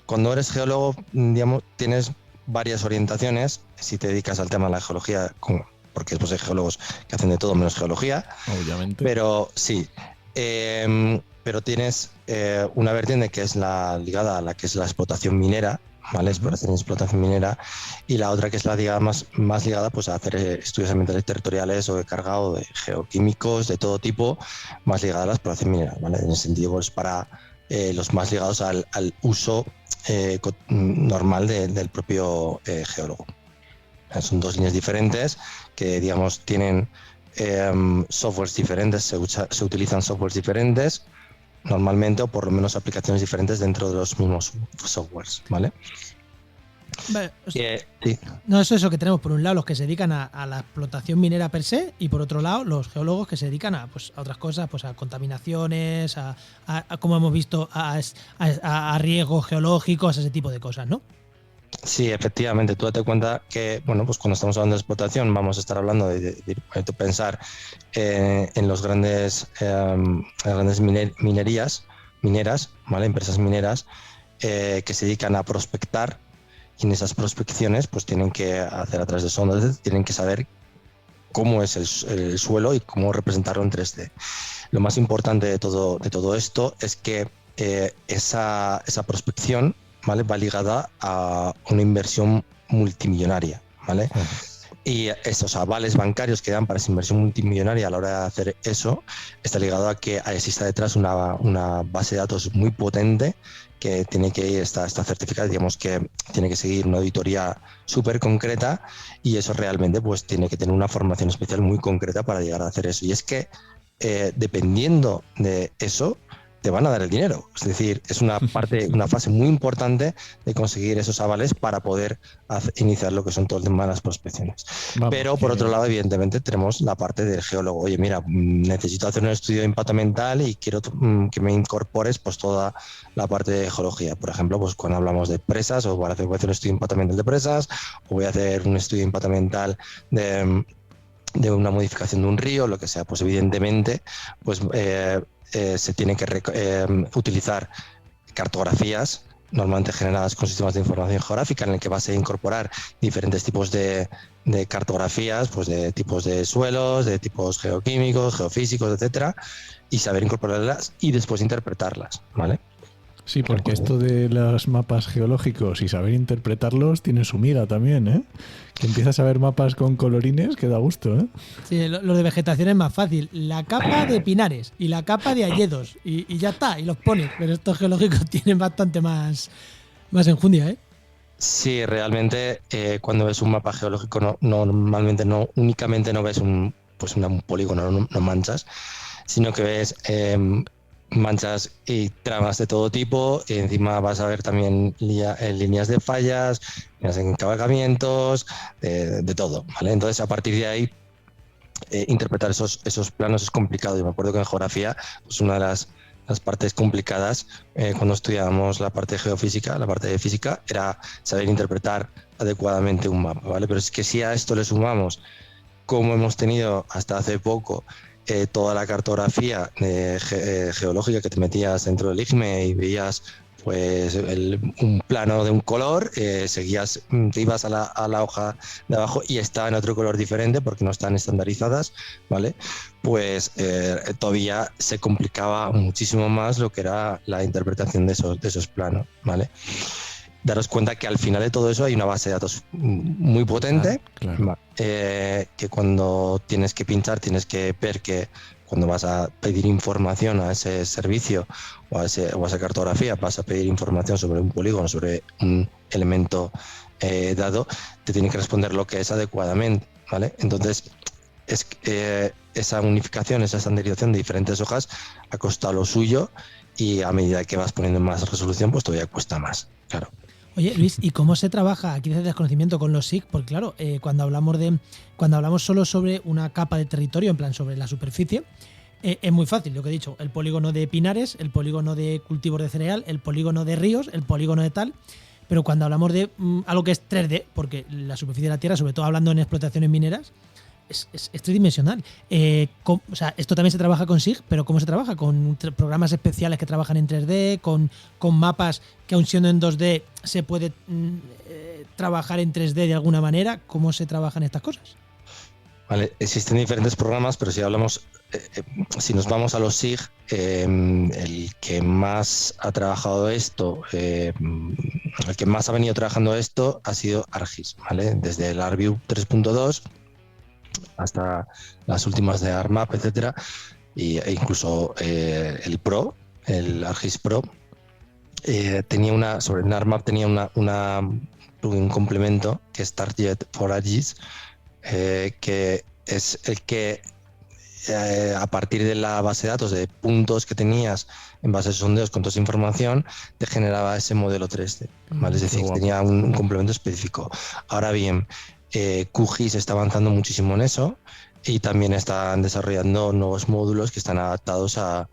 cuando eres geólogo, digamos, tienes varias orientaciones. Si te dedicas al tema de la geología, porque después hay geólogos que hacen de todo menos geología. Obviamente. Pero sí. Pero tienes una vertiente que es la ligada a la que es la explotación minera, ¿vale? Explotación minera, y la otra que es la más ligada pues, a hacer estudios ambientales territoriales o de carga o de geoquímicos de todo tipo, más ligada a la explotación minera, ¿vale? En el sentido, pues para los más ligados al uso normal del propio geólogo. Son dos líneas diferentes que, digamos, tienen softwares diferentes, se utilizan softwares diferentes normalmente, o por lo menos aplicaciones diferentes dentro de los mismos softwares, ¿vale? Vale, sí. No, es eso que tenemos por un lado los que se dedican a la explotación minera per se, y por otro lado los geólogos que se dedican a otras cosas, pues a contaminaciones, a como hemos visto, a riesgos geológicos, ese tipo de cosas, ¿no? Sí, efectivamente. Tú date cuenta que, bueno, pues cuando estamos hablando de explotación vamos a estar hablando de pensar en las grandes mineras, ¿vale? Empresas mineras que se dedican a prospectar, y en esas prospecciones pues tienen que hacer a través de sondas, tienen que saber cómo es el suelo y cómo representarlo en 3D. Lo más importante de todo esto es que esa prospección, ¿vale? Va ligada a una inversión multimillonaria, ¿vale? Y esos avales bancarios que dan para esa inversión multimillonaria a la hora de hacer eso está ligado a que exista detrás una base de datos muy potente que tiene que ir, está certificada, digamos que tiene que seguir una auditoría súper concreta, y eso realmente pues tiene que tener una formación especial muy concreta para llegar a hacer eso. Y es que dependiendo de eso te van a dar el dinero. Es decir, es una fase muy importante de conseguir esos avales para poder iniciar lo que son todo el tema de las prospecciones. Pero por otro lado, evidentemente, tenemos la parte del geólogo. Oye, mira, necesito hacer un estudio de impacto ambiental y quiero que me incorpores pues toda la parte de geología. Por ejemplo, pues cuando hablamos de presas, voy a hacer un estudio de impacto ambiental de presas, o voy a hacer un estudio de impacto ambiental de una modificación de un río, lo que sea, pues evidentemente, pues se tiene que utilizar cartografías normalmente generadas con sistemas de información geográfica, en el que vas a incorporar diferentes tipos de cartografías, pues de tipos de suelos, de tipos geoquímicos, geofísicos, etcétera, y saber incorporarlas y después interpretarlas, ¿vale? Sí, porque esto de los mapas geológicos y saber interpretarlos tiene su miga también, ¿eh? Que empiezas a ver mapas con colorines que da gusto, ¿eh? Sí, lo de vegetación es más fácil. La capa de pinares y la capa de hayedos y ya está, y los pones. Pero estos geológicos tienen bastante más enjundia, ¿eh? Sí, realmente cuando ves un mapa geológico normalmente no únicamente no ves un polígono, no manchas, sino que ves manchas y tramas de todo tipo, y encima vas a ver también líneas de fallas, líneas de encabalgamientos, de todo, ¿vale? Entonces, a partir de ahí, interpretar esos planos es complicado. Yo me acuerdo que en geografía, pues una de las partes complicadas cuando estudiábamos la parte de geofísica, la parte de física, era saber interpretar adecuadamente un mapa, ¿vale? Pero es que si a esto le sumamos, como hemos tenido hasta hace poco, toda la cartografía geológica que te metías dentro del IGME y veías pues un plano de un color, te ibas a la hoja de abajo y estaba en otro color diferente porque no están estandarizadas, ¿vale? Pues todavía se complicaba muchísimo más lo que era la interpretación de esos planos, ¿vale? Daros cuenta que al final de todo eso hay una base de datos muy potente, claro. Que cuando tienes que pinchar, tienes que ver que cuando vas a pedir información a ese servicio o a esa cartografía, vas a pedir información sobre un polígono, sobre un elemento dado, te tiene que responder lo que es adecuadamente, ¿vale? Entonces, esa unificación, esa estandarización de diferentes hojas ha costado lo suyo, y a medida que vas poniendo más resolución, pues todavía cuesta más, claro. Oye, Luis, ¿y cómo se trabaja aquí desde desconocimiento con los SIG? Porque claro, cuando hablamos solo sobre una capa de territorio, en plan sobre la superficie, es muy fácil, lo que he dicho, el polígono de pinares, el polígono de cultivos de cereal, el polígono de ríos, el polígono de tal, pero cuando hablamos de algo que es 3D, porque la superficie de la Tierra, sobre todo hablando en explotaciones mineras, es tridimensional. O sea, esto también se trabaja con SIG, pero ¿cómo se trabaja? Con programas especiales que trabajan en 3D, con mapas que aun siendo en 2D se puede trabajar en 3D de alguna manera. ¿Cómo se trabajan estas cosas? Vale, existen diferentes programas, pero si hablamos, si nos vamos a los SIG, el que más ha trabajado esto, el que más ha venido trabajando esto ha sido ArcGIS, ¿vale? Desde el ArcView 3.2 hasta las últimas de ArcMap, etcétera, e incluso el Pro, el ArcGIS Pro, sobre el ArcMap tenía un complemento que es Target for ArcGIS, que es el que a partir de la base de datos de puntos que tenías en base de sondeos con toda esa información te generaba ese modelo 3D, ¿vale? Es decir, que tenía un complemento específico. Ahora bien, QGIS está avanzando muchísimo en eso y también están desarrollando nuevos módulos que están adaptados a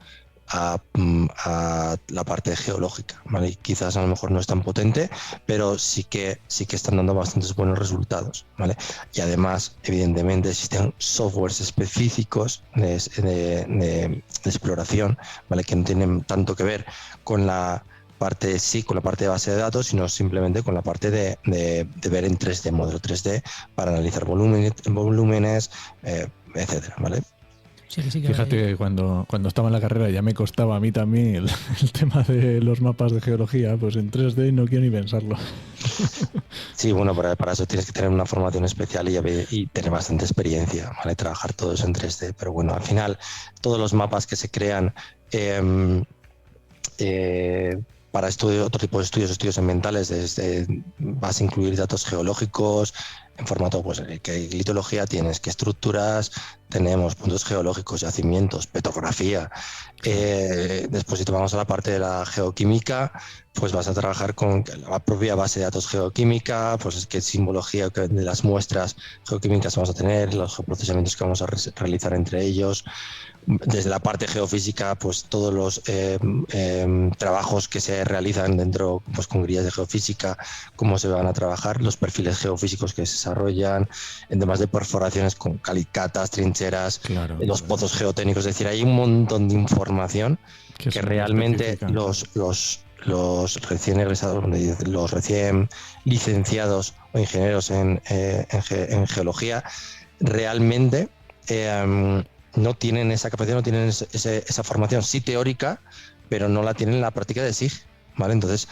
la parte geológica, ¿vale? Y quizás a lo mejor no es tan potente, pero sí que están dando bastantes buenos resultados, ¿vale? Y además, evidentemente, existen softwares específicos de exploración, ¿vale? Que no tienen tanto que ver con la parte con la parte de base de datos, sino simplemente con la parte de ver en 3D, modelo 3D, para analizar volúmenes, etcétera, ¿vale? Sí, Fíjate que cuando estaba en la carrera ya me costaba a mí también el tema de los mapas de geología, pues en 3D no quiero ni pensarlo. Sí, bueno, para eso tienes que tener una formación especial y tener bastante experiencia, ¿vale? Trabajar todo eso en 3D, pero bueno, al final todos los mapas que se crean para otro tipo de estudios ambientales, vas a incluir datos geológicos en formato, pues, ¿qué litología tienes? ¿Qué estructuras tenemos? Puntos geológicos, yacimientos, petrografía. Después, si te vamos a la parte de la geoquímica, pues vas a trabajar con la propia base de datos geoquímica, pues qué simbología de las muestras geoquímicas vamos a tener, los geoprocesamientos que vamos a realizar entre ellos. Desde la parte geofísica, pues todos los trabajos que se realizan dentro, pues con grillas de geofísica, cómo se van a trabajar, los perfiles geofísicos que se desarrollan, en temas de perforaciones con calicatas, trincheras, los pozos geotécnicos. Es decir, hay un montón de información que realmente los recién egresados, los recién licenciados o ingenieros en geología, realmente no tienen esa capacidad, no tienen esa formación, sí teórica, pero no la tienen en la práctica de SIG, ¿vale? Entonces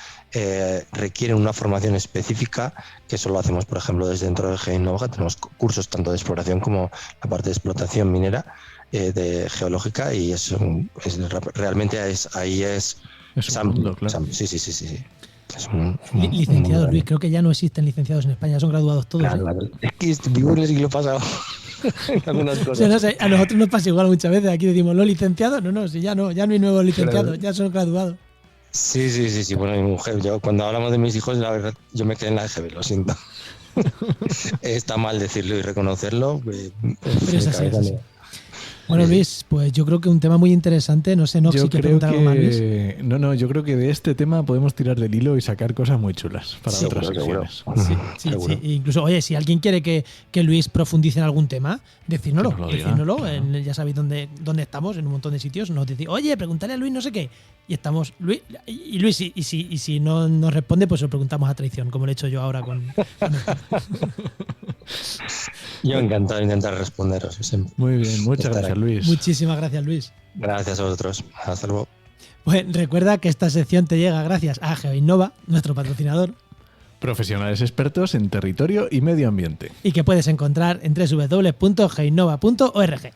requieren una formación específica, que eso lo hacemos, por ejemplo, desde dentro de GeoInnova. Tenemos cursos tanto de exploración como la parte de explotación minera de geológica, y realmente ahí es un mundo, claro. Sí. Licenciados, Luis, creo que ya no existen licenciados en España, son graduados todos. Claro. Es que vivo en el siglo pasado. Algunas cosas. O sea, no sé, a nosotros nos pasa igual muchas veces. Aquí decimos los licenciados, si ya no hay nuevos licenciados, ya son graduados. Sí. Bueno, mi mujer, yo cuando hablamos de mis hijos, la verdad, yo me quedé en la EGB, lo siento. Está mal decirlo y reconocerlo. Pero es así. Bueno, Luis, pues yo creo que un tema muy interesante. No sé, si quieres preguntar algo más, Luis. No, yo creo que de este tema podemos tirar del hilo y sacar cosas muy chulas para otras secciones. Sí. Incluso, oye, si alguien quiere que Luis profundice en algún tema, decírnoslo. Ya sabéis dónde estamos, en un montón de sitios. Nos decís, oye, pregúntale a Luis no sé qué. Y estamos, Luis, y si no nos responde, pues lo preguntamos a traición, como lo he hecho yo ahora con Yo encantado de intentar responderos. Muy bien, muchas gracias, Luis. Muchísimas gracias, Luis. Gracias a vosotros. Hasta luego. Pues recuerda que esta sección te llega gracias a GeoInnova, nuestro patrocinador. Profesionales expertos en territorio y medio ambiente. Y que puedes encontrar en www.geoinnova.org.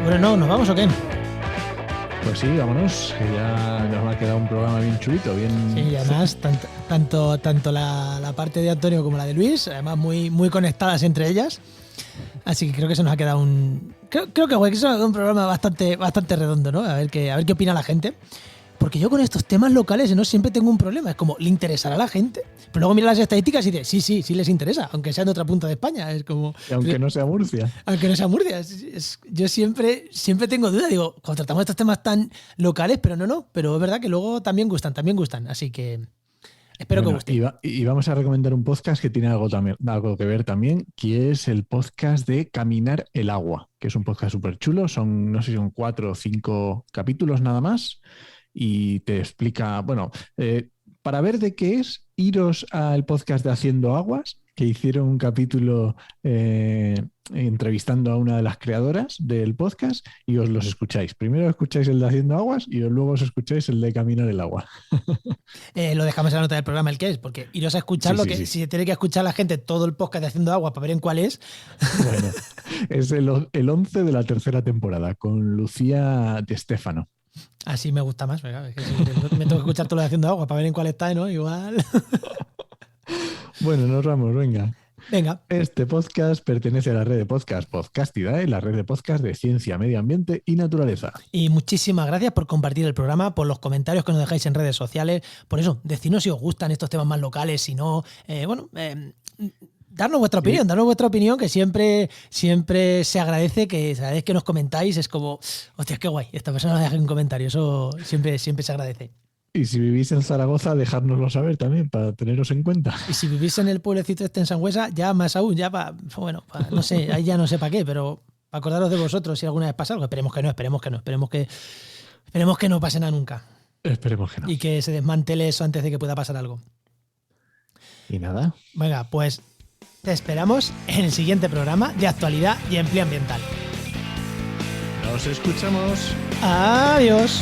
Bueno, ¿nos vamos o qué? Pues sí, vámonos, que ya nos ha quedado un programa bien chulito, bien... Sí, y además, tanto la parte de Antonio como la de Luis, además muy, muy conectadas entre ellas. Así que creo que se nos ha quedado un programa bastante redondo, ¿no? A ver qué opina la gente. Porque yo con estos temas locales no siempre tengo un problema. Es como, ¿le interesará a la gente? Pero luego mira las estadísticas y dice, sí les interesa, aunque sea en otra punta de España. Es como, Y aunque no sea Murcia. aunque no sea Murcia. Yo siempre tengo dudas. Digo, cuando tratamos estos temas tan locales, pero no. Pero es verdad que luego también gustan. Así que espero que guste. Y vamos a recomendar un podcast que tiene algo que ver también, que es el podcast de Caminar el Agua, que es un podcast súper chulo. No sé si son 4 o 5 capítulos nada más. Y te explica, bueno, para ver de qué es, iros al podcast de Haciendo Aguas, que hicieron un capítulo entrevistando a una de las creadoras del podcast y os los escucháis. Primero escucháis el de Haciendo Aguas y luego os escucháis el de Caminar el Agua. Lo dejamos en la nota del programa el que es, porque iros a escucharlo, si se tiene que escuchar la gente todo el podcast de Haciendo Agua para ver en cuál es. Bueno, es el 11 de la tercera temporada con Lucía de Stefano. Así me gusta más. Venga, es que me tengo que escuchar todo lo de Haciendo Agua para ver en cuál está, ¿no? Igual. Bueno, nos vamos, venga. Venga. Este podcast pertenece a la red de podcast Podcastidae, la red de podcast de ciencia, medio ambiente y naturaleza. Y muchísimas gracias por compartir el programa, por los comentarios que nos dejáis en redes sociales. Por eso, decidnos si os gustan estos temas más locales, si no, darnos vuestra opinión, que siempre se agradece que cada vez que nos comentáis es como, hostia, qué guay, esta persona nos deja un comentario, eso siempre se agradece. Y si vivís en Zaragoza, dejárnoslo saber también, para teneros en cuenta. Y si vivís en el pueblecito este en Sangüesa, ya más aún, no sé, ahí ya no sé para qué, pero para acordaros de vosotros si alguna vez pasa algo. Esperemos que no pase nada nunca. Esperemos que no. Y que se desmantele eso antes de que pueda pasar algo. Y nada. Venga, pues te esperamos en el siguiente programa de actualidad y empleo ambiental. Nos escuchamos. Adiós.